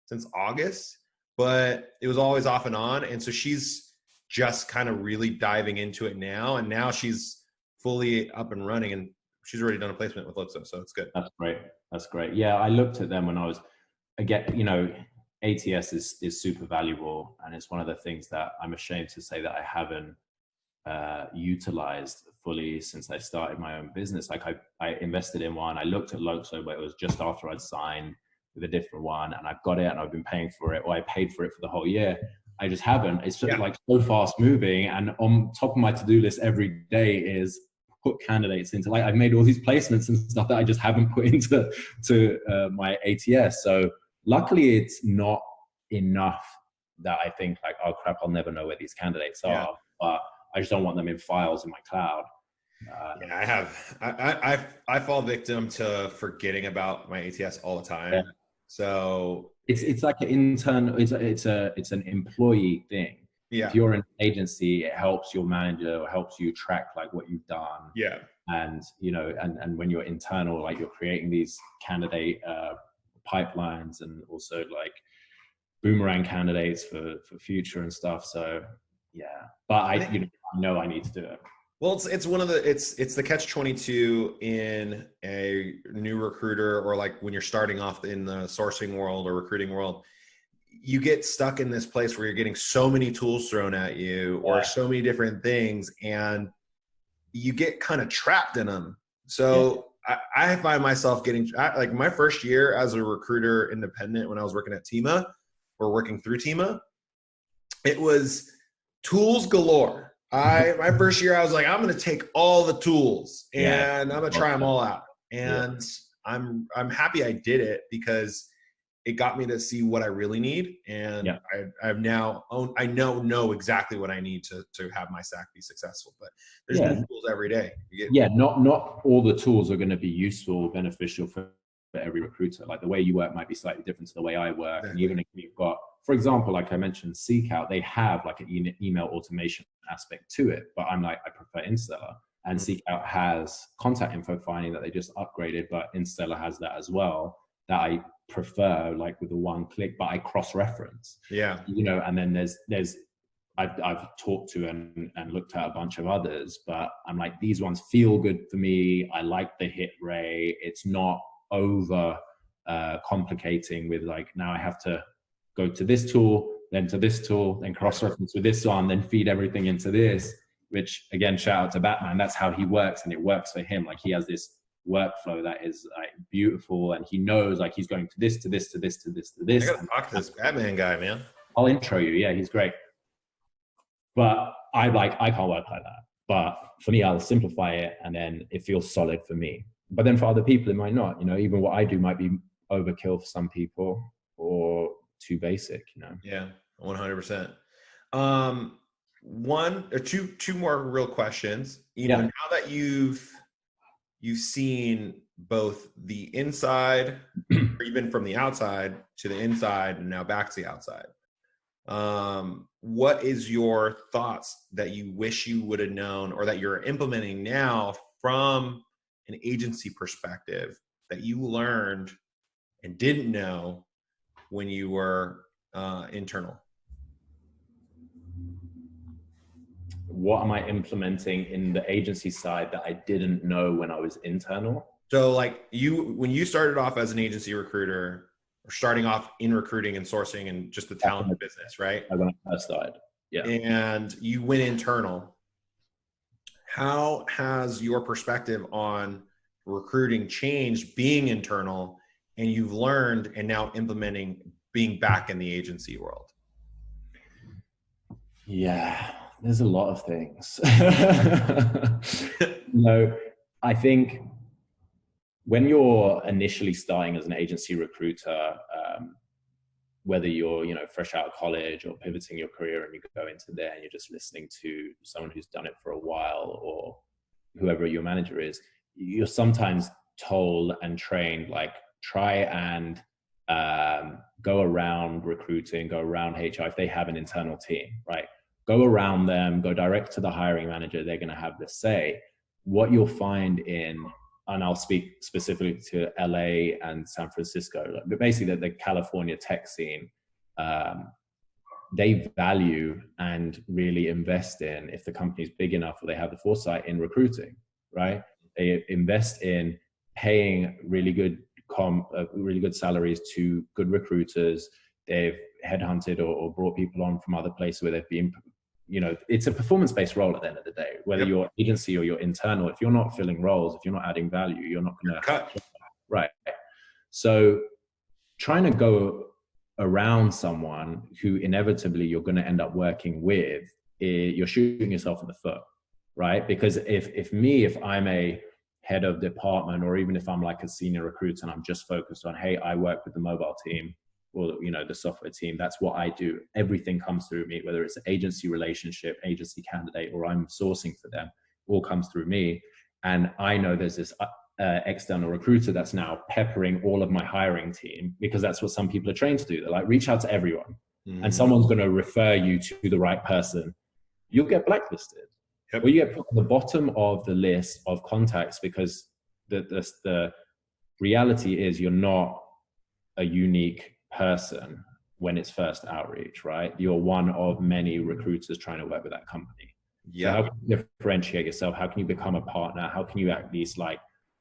since August, but it was always off and on. And so she's just kind of really diving into it now, and now she's fully up and running, and she's already done a placement with Loxo, so it's good. That's great. That's great. Yeah, I looked at them when I was, again, ATS is super valuable, and it's one of the things that I'm ashamed to say that I haven't utilized fully since I started my own business. Like I invested in one, I looked at Loxo, but it was just after I'd signed with a different one, and I've got it and I've been paying for it, or I paid for it for the whole year. I just haven't. It's just like so fast moving, and on top of my to-do list every day is put candidates into, like, I've made all these placements and stuff that I just haven't put into my ATS. So luckily it's not enough that I think like, oh crap, I'll never know where these candidates are, but I just don't want them in files in my cloud. I fall victim to forgetting about my ATS all the time. So it's like an internal, it's an employee thing. If you're an agency, it helps your manager, or helps you track like what you've done. And and when you're internal, like you're creating these candidate pipelines, and also like boomerang candidates for future and stuff. So but I know I need to do it. Well, it's one of the it's the catch-22 in a new recruiter, or like when you're starting off in the sourcing world or recruiting world. You get stuck in this place where you're getting so many tools thrown at you, or so many different things, and you get kind of trapped in them. So I find myself getting, like my first year as a recruiter independent, when I was working at Tima or working through Tima, it was tools galore. My first year, I was like, I'm going to take all the tools and I'm going to try them all out. And I'm happy I did it, because it got me to see what I really need. And I've now I know exactly what I need to have my SAC be successful. But there's new tools every day. Not all the tools are going to be useful or beneficial for every recruiter. Like the way you work might be slightly different to the way I work. And even if you've got, for example, like I mentioned, Seek Out, they have like an email automation aspect to it, but I prefer Instellar. And Seek Out has contact info finding that they just upgraded, but Instellar has that as well, that I prefer, like with the one click, but I cross-reference. And then there's I've talked to and looked at a bunch of others, but I'm like, these ones feel good for me. I like the hit rate. It's not over complicating with like, now I have to go to this tool, then to this tool, then cross-reference with this one, then feed everything into this, which again, shout out to Batman. That's how he works, and it works for him. Like he has this workflow that is like beautiful, and he knows like he's going to this, to this, to this, to this, to this. I gotta talk to this Batman guy, man. I'll intro you. Yeah, he's great. But I can't work like that. But for me, I'll simplify it, and then it feels solid for me. But then for other people, it might not. Even what I do might be overkill for some people, or too basic. Yeah, 100%. One or two more real questions. Now that you've seen both the inside, or even from the outside to the inside, and now back to the outside. What is your thoughts that you wish you would have known, or that you're implementing now from an agency perspective, that you learned and didn't know when you were internal? What am I implementing in the agency side that I didn't know when I was internal? So like when you started off as an agency recruiter, or starting off in recruiting and sourcing and just the talent business, right? When I first started. Yeah. and you went internal. How has your perspective on recruiting changed being internal, and you've learned and now implementing being back in the agency world? Yeah, there's a lot of things. I think when you're initially starting as an agency recruiter, whether you're, fresh out of college or pivoting your career and you go into there and you're just listening to someone who's done it for a while, or whoever your manager is, you're sometimes told and trained, like, try and go around recruiting, go around HR if they have an internal team, right? Go around them, go direct to the hiring manager. They're going to have the say. What you'll find and I'll speak specifically to LA and San Francisco, but basically the California tech scene, they value and really invest in, if the company's big enough or they have the foresight, in recruiting, right? They invest in paying really good salaries to good recruiters. They've headhunted or brought people on from other places where they've been, it's a performance-based role at the end of the day, whether you're agency or you're internal. If you're not filling roles, if you're not adding value, you're not going to cut. Right. So trying to go around someone who inevitably you're going to end up working with, you're shooting yourself in the foot, right? Because if I'm a head of department, or even if I'm like a senior recruiter and I'm just focused on, hey, I work with the mobile team or, the software team, that's what I do. Everything comes through me, whether it's an agency relationship, agency candidate, or I'm sourcing for them, all comes through me. And I know there's this external recruiter that's now peppering all of my hiring team, because that's what some people are trained to do. They're like, reach out to everyone, and someone's going to refer you to the right person. You'll get blacklisted. Yep. Or you get put on the bottom of the list of contacts, because the reality is you're not a unique person when it's first outreach, right? You're one of many recruiters trying to work with that company. Yeah. So how can you differentiate yourself? How can you become a partner? How can you at least, like,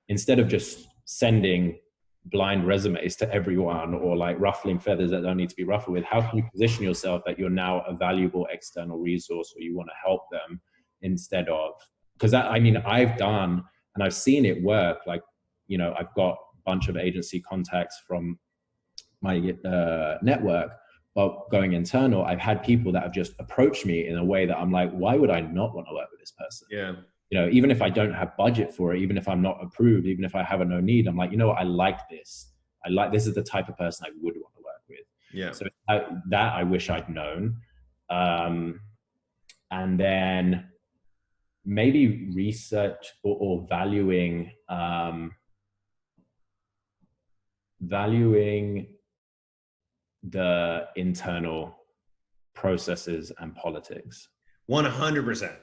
instead of just sending blind resumes to everyone, or like ruffling feathers that don't need to be ruffled with, how can you position yourself that you're now a valuable external resource, or you want to help them, instead of, because I've done and I've seen it work. Like, I've got a bunch of agency contacts from my network, but going internal, I've had people that have just approached me in a way that I'm like, why would I not want to work with this person? Yeah. Even if I don't have budget for it, even if I'm not approved, even if I have no need, I'm like, I like this. This is the type of person I would want to work with. Yeah. So that I wish I'd known. And then maybe research or valuing the internal processes and politics. 100%.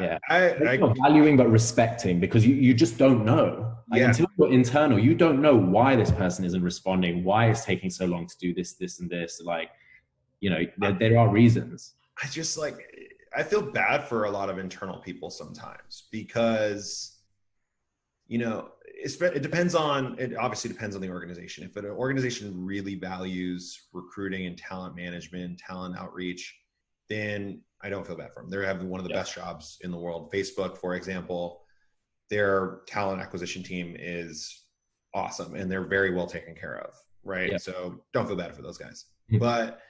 Yeah. Not valuing, but respecting, because you just don't know. Until you're internal, you don't know why this person isn't responding, why it's taking so long to do this, and this. Like, there are reasons. I feel bad for a lot of internal people sometimes, because, it obviously depends on the organization. If an organization really values recruiting and talent management, talent outreach, then I don't feel bad for them. They're having one of the best jobs in the world. Facebook, for example, their talent acquisition team is awesome, and they're very well taken care of, right? Yeah. So don't feel bad for those guys. But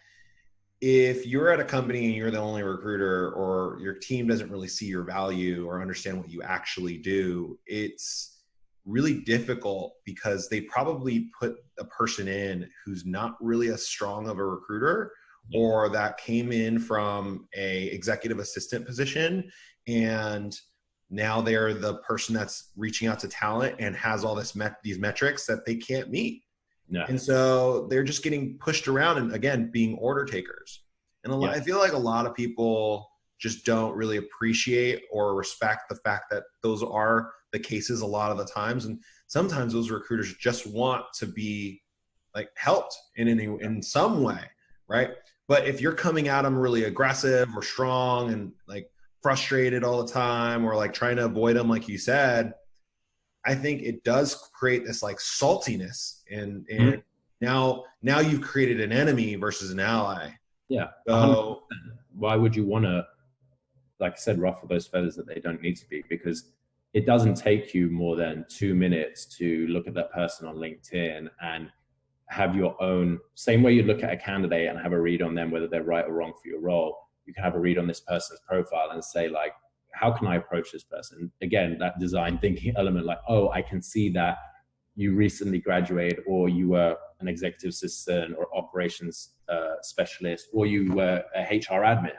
if you're at a company and you're the only recruiter, or your team doesn't really see your value or understand what you actually do, it's really difficult, because they probably put a person in who's not really as strong of a recruiter, or that came in from a executive assistant position, and now they're the person that's reaching out to talent and has all these metrics that they can't meet. Yeah. And so they're just getting pushed around, and again, being order takers. And I feel like a lot of people just don't really appreciate or respect the fact that those are the cases a lot of the times. And sometimes those recruiters just want to be like helped in some way, right? But if you're coming at them really aggressive or strong and like frustrated all the time, or like trying to avoid them, like you said, I think it does create this like saltiness, and now you've created an enemy versus an ally. Yeah. So why would you want to, like I said, ruffle those feathers that they don't need to be? Because it doesn't take you more than 2 minutes to look at that person on LinkedIn and have your own, same way you look at a candidate and have a read on them, whether they're right or wrong for your role, you can have a read on this person's profile and say, like, how can I approach this person? Again, that design thinking element, like, oh, I can see that you recently graduated, or you were an executive assistant or operations specialist, or you were a HR admin.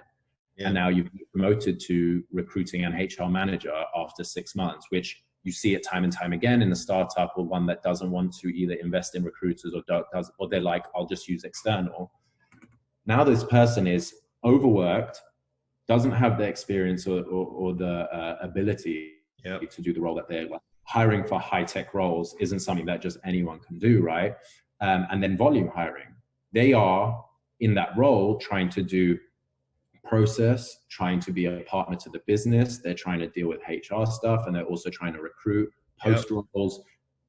Yeah. And now you've been promoted to recruiting and HR manager after 6 months, which you see it time and time again in a startup, or one that doesn't want to either invest in recruiters or they're like, I'll just use external. Now this person is overworked, doesn't have the experience or the ability to do the role that they're like. Hiring for high-tech roles isn't something that just anyone can do, right? And then volume hiring. They are in that role trying to do process, trying to be a partner to the business. They're trying to deal with HR stuff, and they're also trying to recruit, post roles,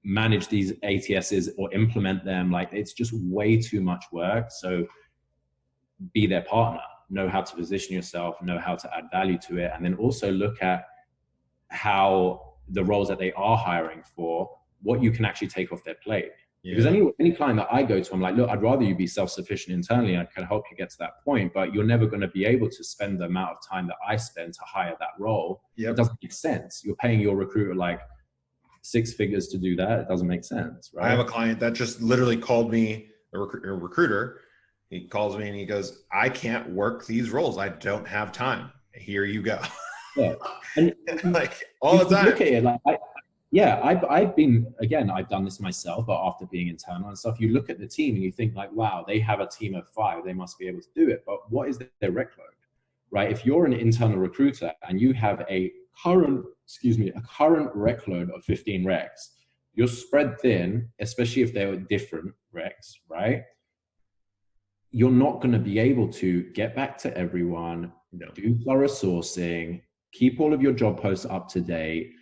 manage these ATSs or implement them. Like, it's just way too much work. So be their partner, know how to position yourself, know how to add value to it, and then also look at how the roles that they are hiring for, what you can actually take off their plate. Because any client that I go to, I'm like, look, I'd rather you be self-sufficient internally. I can help you get to that point, but you're never going to be able to spend the amount of time that I spend to hire that role. It doesn't make sense. You're paying your recruiter like 6 figures to do that. It doesn't make sense, right? I have a client that just literally called me, a recruiter. He calls me and he goes, I can't work these roles. I don't have time. Here you go. Yeah. And like all the time. Look at it, like, I've been, again, I've done this myself, but after being internal and stuff, you look at the team and you think like, wow, they have a team of 5, they must be able to do it. But what is their rec load, right? If you're an internal recruiter and you have a current rec load of 15 recs, you're spread thin, especially if they're different recs, right? You're not going to be able to get back to everyone, do thorough sourcing, keep all of your job posts up to date,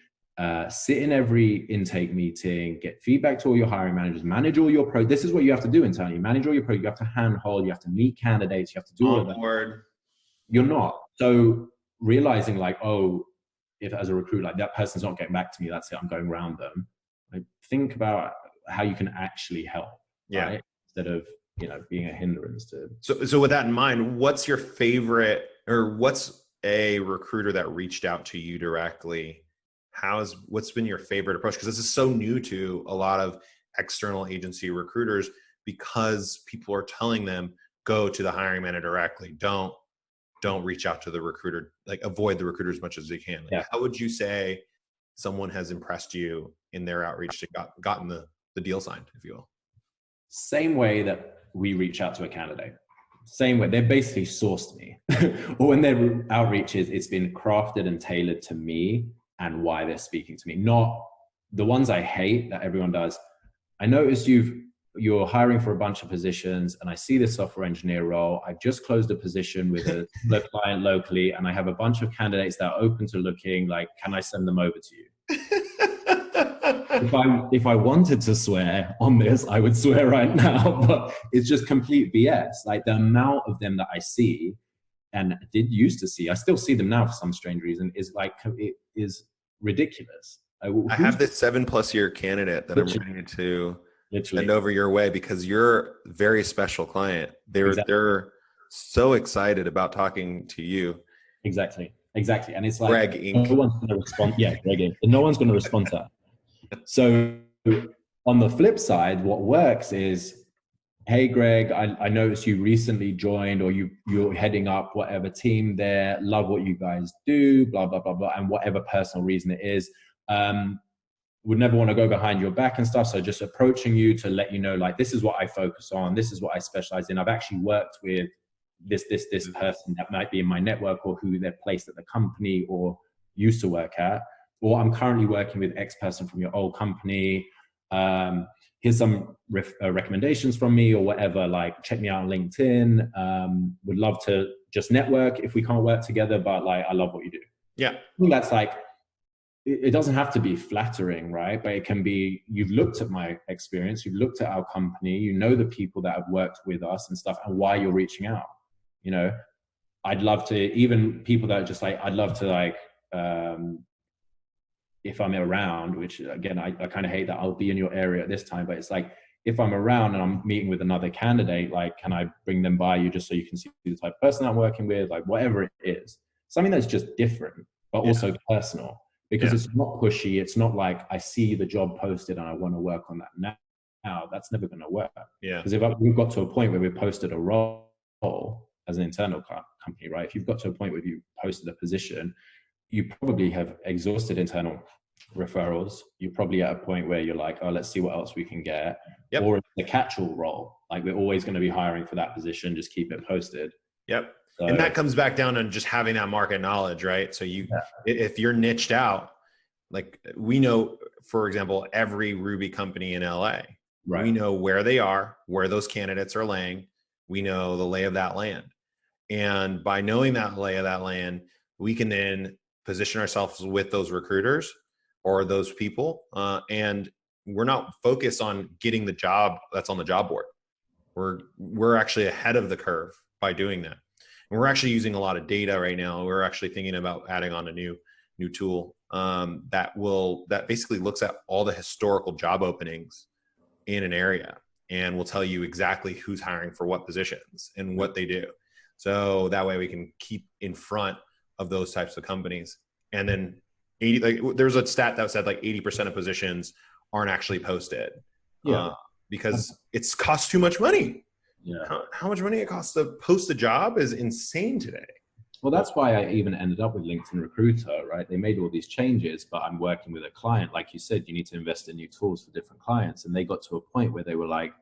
sit in every intake meeting, get feedback to all your hiring managers, manage all your this is what you have to do internally. Manage all your you have to handhold, you have to meet candidates, you have to do all of that. You're not. So realizing like, oh, if as a recruiter, like that person's not getting back to me, that's it, I'm going around them. Like, think about how you can actually help, right? Instead of, being a hindrance to. So with that in mind, what's your favorite, or what's a recruiter that reached out to you directly? What's been your favorite approach? Because this is so new to a lot of external agency recruiters, because people are telling them, go to the hiring manager directly. Don't reach out to the recruiter, like avoid the recruiter as much as they can. Like, how would you say someone has impressed you in their outreach to gotten the deal signed, if you will? Same way that we reach out to a candidate. Same way, they basically sourced me. Or when their outreach it's been crafted and tailored to me and why they're speaking to me. Not the ones I hate that everyone does. I noticed you're hiring for a bunch of positions, and I see this software engineer role. I've just closed a position with a client locally, and I have a bunch of candidates that are open to looking. Like, can I send them over to you? If I wanted to swear on this, I would swear right now, but it's just complete BS. Like, the amount of them that I see and used to see, I still see them now for some strange reason, is like, it is ridiculous. I have this 7+ year candidate that I'm ready to send over your way, because you're a very special client. They're so excited about talking to you. Exactly. And it's like, Greg Inc. No one's going to respond. Yeah, Greg Inc. No one's going to respond to that. So on the flip side, what works is, hey, Greg, I noticed you recently joined, or you're heading up whatever team there. Love what you guys do, blah, blah, blah, blah. And whatever personal reason it is, would never want to go behind your back and stuff. So just approaching you to let you know, like, this is what I focus on. This is what I specialize in. I've actually worked with this person that might be in my network, or who they're placed at the company or used to work at. Or I'm currently working with X person from your old company. Here's some recommendations from me, or whatever. Like, check me out on LinkedIn. Would love to just network if we can't work together, but like, I love what you do. Yeah. I think that's like, it doesn't have to be flattering, right? But it can be, you've looked at my experience, you've looked at our company, you know the people that have worked with us and stuff, and why you're reaching out. I'd love to, even people that are just like, I'd love to like, if I'm around, which again, I kind of hate that I'll be in your area at this time, but it's like, if I'm around and I'm meeting with another candidate, like, can I bring them by you just so you can see the type of person I'm working with, like whatever it is, something that's just different, but also personal, because it's not pushy. It's not like I see the job posted and I want to work on that now. That's never going to work. Because if we've got to a point where we've posted a role as an internal company, right? If you've got to a point where you posted a position, you probably have exhausted internal referrals. You're probably at a point where you're like, oh, let's see what else we can get. Or it's a catch-all role. Like, we're always going to be hiring for that position. Just keep it posted. So, and that comes back down to just having that market knowledge, right? So if you're niched out, like we know, for example, every Ruby company in LA, we know where they are, where those candidates are laying. We know the lay of that land. And by knowing that lay of that land, we can then position ourselves with those recruiters or those people. And we're not focused on getting the job that's on the job board. We're actually ahead of the curve by doing that. And we're actually using a lot of data right now. We're actually thinking about adding on a new tool that basically looks at all the historical job openings in an area and will tell you exactly who's hiring for what positions and what they do. So that way we can keep in front of those types of companies. And then there's a stat that said like 80% of positions aren't actually posted because it's cost too much money. How much money it costs to post a job is insane today. Well, that's why I even ended up with LinkedIn Recruiter, right? They made all these changes, but I'm working with a client. Like you said, you need to invest in new tools for different clients. And they got to a point where they were like,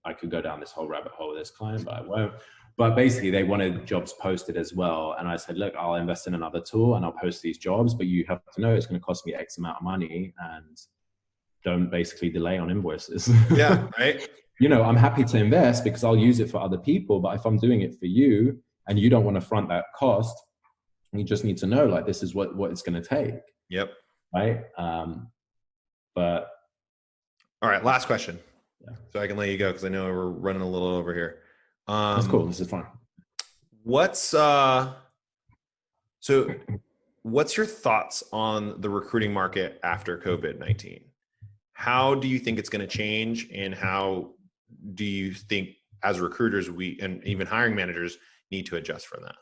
I could go down this whole rabbit hole with this client, but I won't. But basically, they wanted jobs posted as well. And I said, look, I'll invest in another tool and I'll post these jobs, but you have to know it's going to cost me X amount of money, and don't basically delay on invoices. Right. You know, I'm happy to invest because I'll use it for other people. But if I'm doing it for you and you don't want to front that cost, you just need to know, like, this is what it's going to take. Right. But all right, last question. So I can let you go because I know we're running a little over here. That's cool. This is fun. What's your thoughts on the recruiting market after COVID-19? How do you think it's going to change, and how do you think as recruiters and even hiring managers need to adjust for that?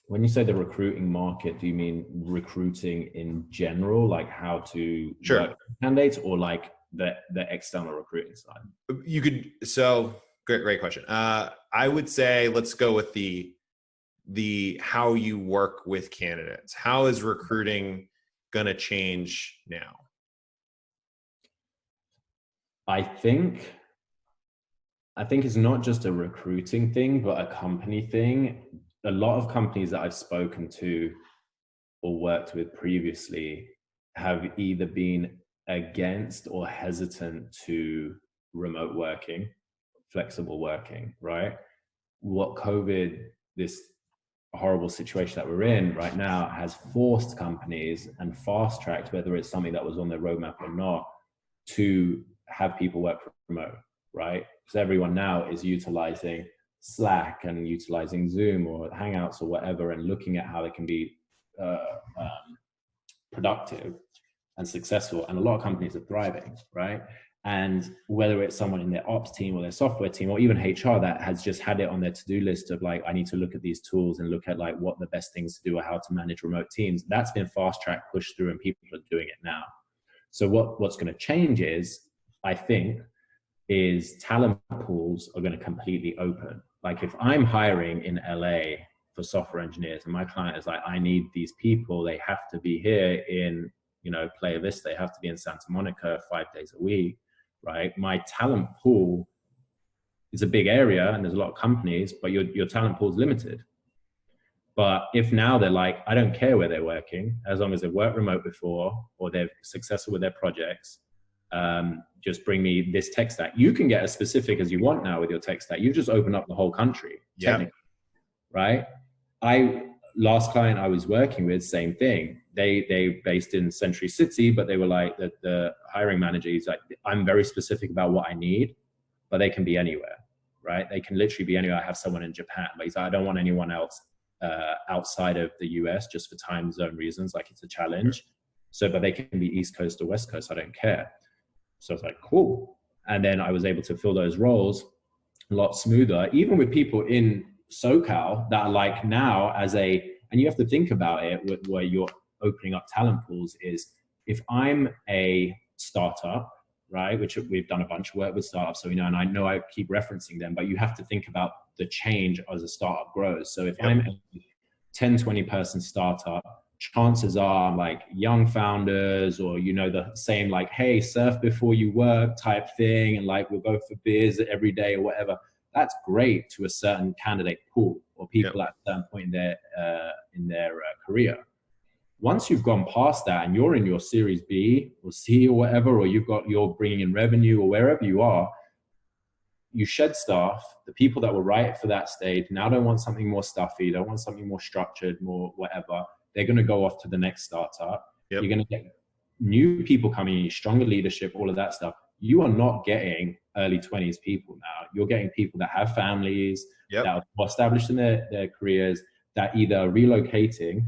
When you say the recruiting market, do you mean recruiting in general, like how to work with candidates, or like the external recruiting side? You could. So great question. I would say let's go with the how you work with candidates. How is recruiting going to change now? I think it's not just a recruiting thing, but a company thing. A lot of companies that I've spoken to or worked with previously have either been against or hesitant to remote working, flexible working, right? What COVID, this horrible situation that we're in right now, has forced companies and fast-tracked, whether it's something that was on their roadmap or not, to have people work remote, right? Because everyone now is utilizing Slack and utilizing Zoom or Hangouts or whatever, and looking at how they can be productive and successful. And a lot of companies are thriving, right? And whether it's someone in their ops team or their software team or even HR that has just had it on their to-do list of like, I need to look at these tools and look at like what the best things to do or how to manage remote teams, that's been fast-tracked, pushed through, and people are doing it now. So what's going to change is, I think, is talent pools are going to completely open. Like if I'm hiring in LA for software engineers and my client is like, I need these people, they have to be here in, Playa Vista, they have to be in Santa Monica 5 days a week, right? My talent pool is a big area and there's a lot of companies, but your talent pool is limited. But if now they're like, I don't care where they're working, as long as they've worked remote before or they're successful with their projects, just bring me this tech stack. You can get as specific as you want now with your tech stack. You've just opened up the whole country, technically, right? Last client I was working with, same thing. They based in Century City, but they were like, the hiring manager, he's like, I'm very specific about what I need, but they can be anywhere, right? They can literally be anywhere. I have someone in Japan, but he's like, I don't want anyone else outside of the US just for time zone reasons. Like it's a challenge. So, but they can be East Coast or West Coast. I don't care. So I was like, cool. And then I was able to fill those roles a lot smoother, even with people in SoCal that are like now and you have to think about it where you're opening up talent pools is if I'm a startup, right, which we've done a bunch of work with startups, so we know, and I know I keep referencing them, but you have to think about the change as a startup grows. So if I'm a 10, 20 person startup, chances are like young founders or, the same like, hey, surf before you work type thing. And like, we'll go for beers every day or whatever. That's great to a certain candidate pool or people at a certain point in their career. Once you've gone past that and you're in your Series B or C or whatever, or you're bringing in revenue or wherever you are, you shed staff. The people that were right for that stage now don't want something more stuffy, don't want something more structured, more whatever. They're going to go off to the next startup. You're going to get new people coming in, stronger leadership, all of that stuff. You are not getting early 20s people now. You're getting people that have families, that are more established in their careers, that either are relocating.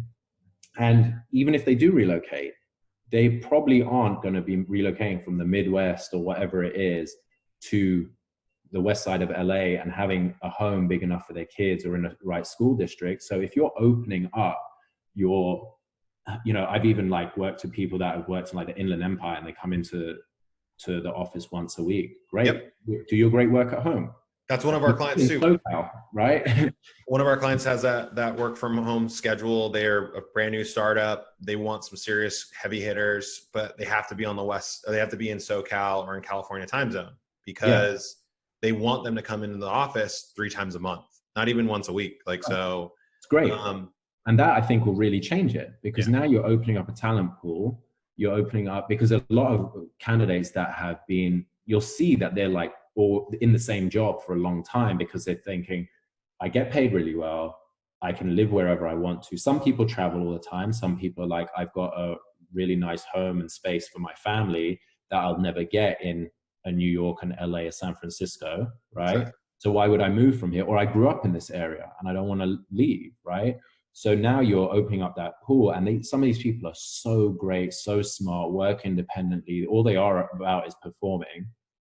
And even if they do relocate, they probably aren't going to be relocating from the Midwest or whatever it is to the west side of LA and having a home big enough for their kids or in the right school district. So if you're opening up I've even like worked with people that have worked in like the Inland Empire and they come into the office once a week. Great. Do your great work at home. That's one of our clients too. SoCal, right? One of our clients has that work from home schedule. They're a brand new startup. They want some serious heavy hitters, but they have to be on the West, or they have to be in SoCal or in California time zone because they want them to come into the office 3 times a month, not even once a week. So it's great. And that I think will really change it because now you're opening up a talent pool. You're opening up because a lot of candidates that have been, you'll see that they're like all in the same job for a long time because they're thinking, I get paid really well. I can live wherever I want to. Some people travel all the time. Some people are like, I've got a really nice home and space for my family that I'll never get in a New York and LA or San Francisco, right? Exactly. So why would I move from here? Or I grew up in this area and I don't want to leave, right? So now you're opening up that pool and some of these people are so great, so smart, work independently. All they are about is performing,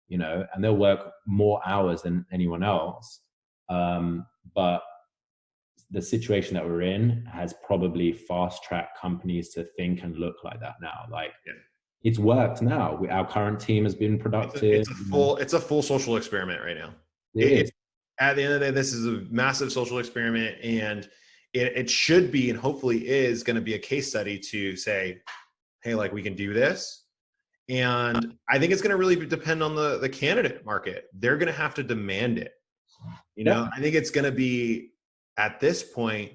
and they'll work more hours than anyone else. But the situation that we're in has probably fast-tracked companies to think and look like that now. It's worked now. Our current team has been productive. It's a full social experiment right now. At the end of the day, this is a massive social experiment, and it should be, and hopefully is going to be a case study to say, hey, like we can do this. And I think it's going to really depend on the candidate market. They're going to have to demand it. I think it's going to be, at this point,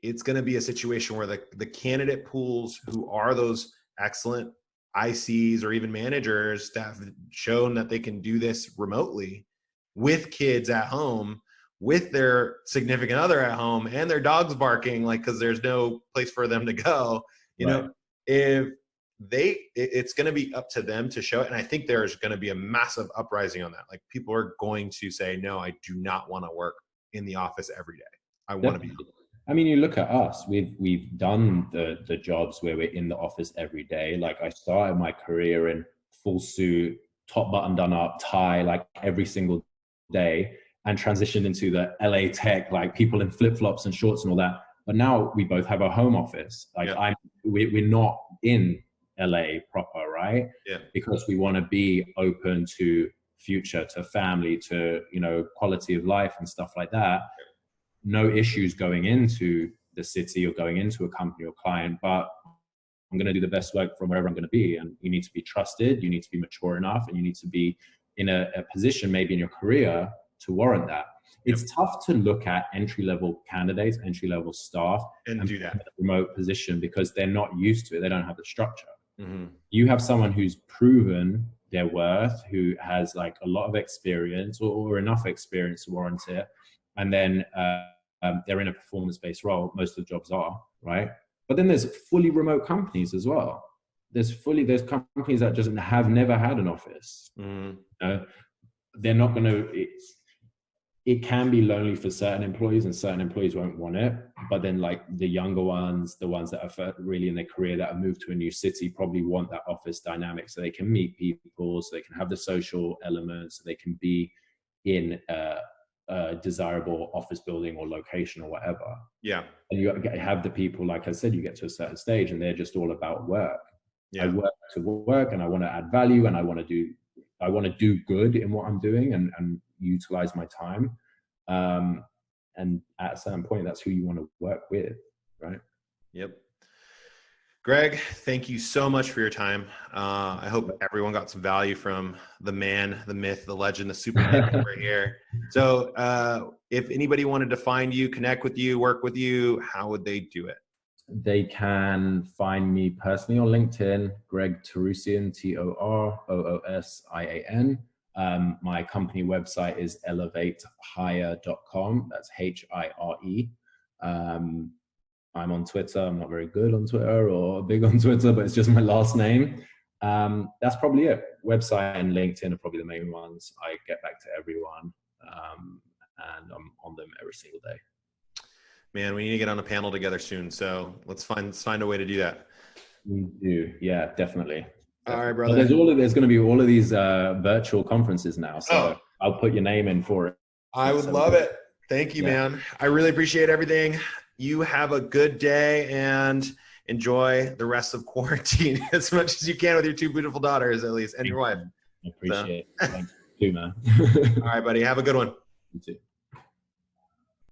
it's going to be a situation where the candidate pools who are those excellent ICs or even managers that have shown that they can do this remotely with kids at home, with their significant other at home and their dogs barking, because there's no place for them to go, it's going to be up to them to show it. And I think there's going to be a massive uprising on that. Like people are going to say, no, I do not want to work in the office every day. I want to be. I mean, you look at us, we've done the jobs where we're in the office every day. Like I started my career in full suit, top button done up, tie, like every single day, and transitioned into the LA tech, like people in flip-flops and shorts and all that. But now we both have a home office. We're not in LA proper, right? Yeah. Because we want to be open to future, to family, to, quality of life and stuff like that. No issues going into the city or going into a company or client, but I'm going to do the best work from wherever I'm going to be. And you need to be trusted, you need to be mature enough, and you need to be in a position maybe in your career to warrant that. It's tough to look at entry-level candidates, entry-level staff, and do that in a remote position because they're not used to it. They don't have the structure. Mm-hmm. You have someone who's proven their worth, who has like a lot of experience or enough experience to warrant it. And then they're in a performance-based role. Most of the jobs are, right? But then there's fully remote companies as well. There's companies that just have never had an office. Mm-hmm. They're not going to, it can be lonely for certain employees, and certain employees won't want it. But then like the younger ones, the ones that are really in their career that have moved to a new city, probably want that office dynamic so they can meet people, so they can have the social elements, so they can be in a desirable office building or location or whatever. Yeah. And you have the people, like I said, you get to a certain stage and they're just all about work. Yeah. I work to work, and I want to add value, and I want to do good in what I'm doing, and utilize my time. And at a certain point, that's who you want to work with, right? Yep. Greg, thank you so much for your time. I hope everyone got some value from the man, the myth, the legend, the Superman over here. So if anybody wanted to find you, connect with you, work with you, how would they do it? They can find me personally on LinkedIn, Greg Toroosian, Toroosian. My company website is elevatehire.com. That's HIRE. I'm on Twitter. I'm not very good on Twitter or big on Twitter, but it's just my last name. That's probably it. Website and LinkedIn are probably the main ones. I get back to everyone, and I'm on them every single day. Man, we need to get on a panel together soon. So let's find a way to do that. We do. Yeah, definitely. All right, brother. Well, there's going to be all of these virtual conferences now. So I'll put your name in for it. I would love it. Thank you, man. I really appreciate everything. You have a good day and enjoy the rest of quarantine as much as you can with your two beautiful daughters, at least, and your wife. I appreciate it. Thank you, man. All right, buddy. Have a good one. You too.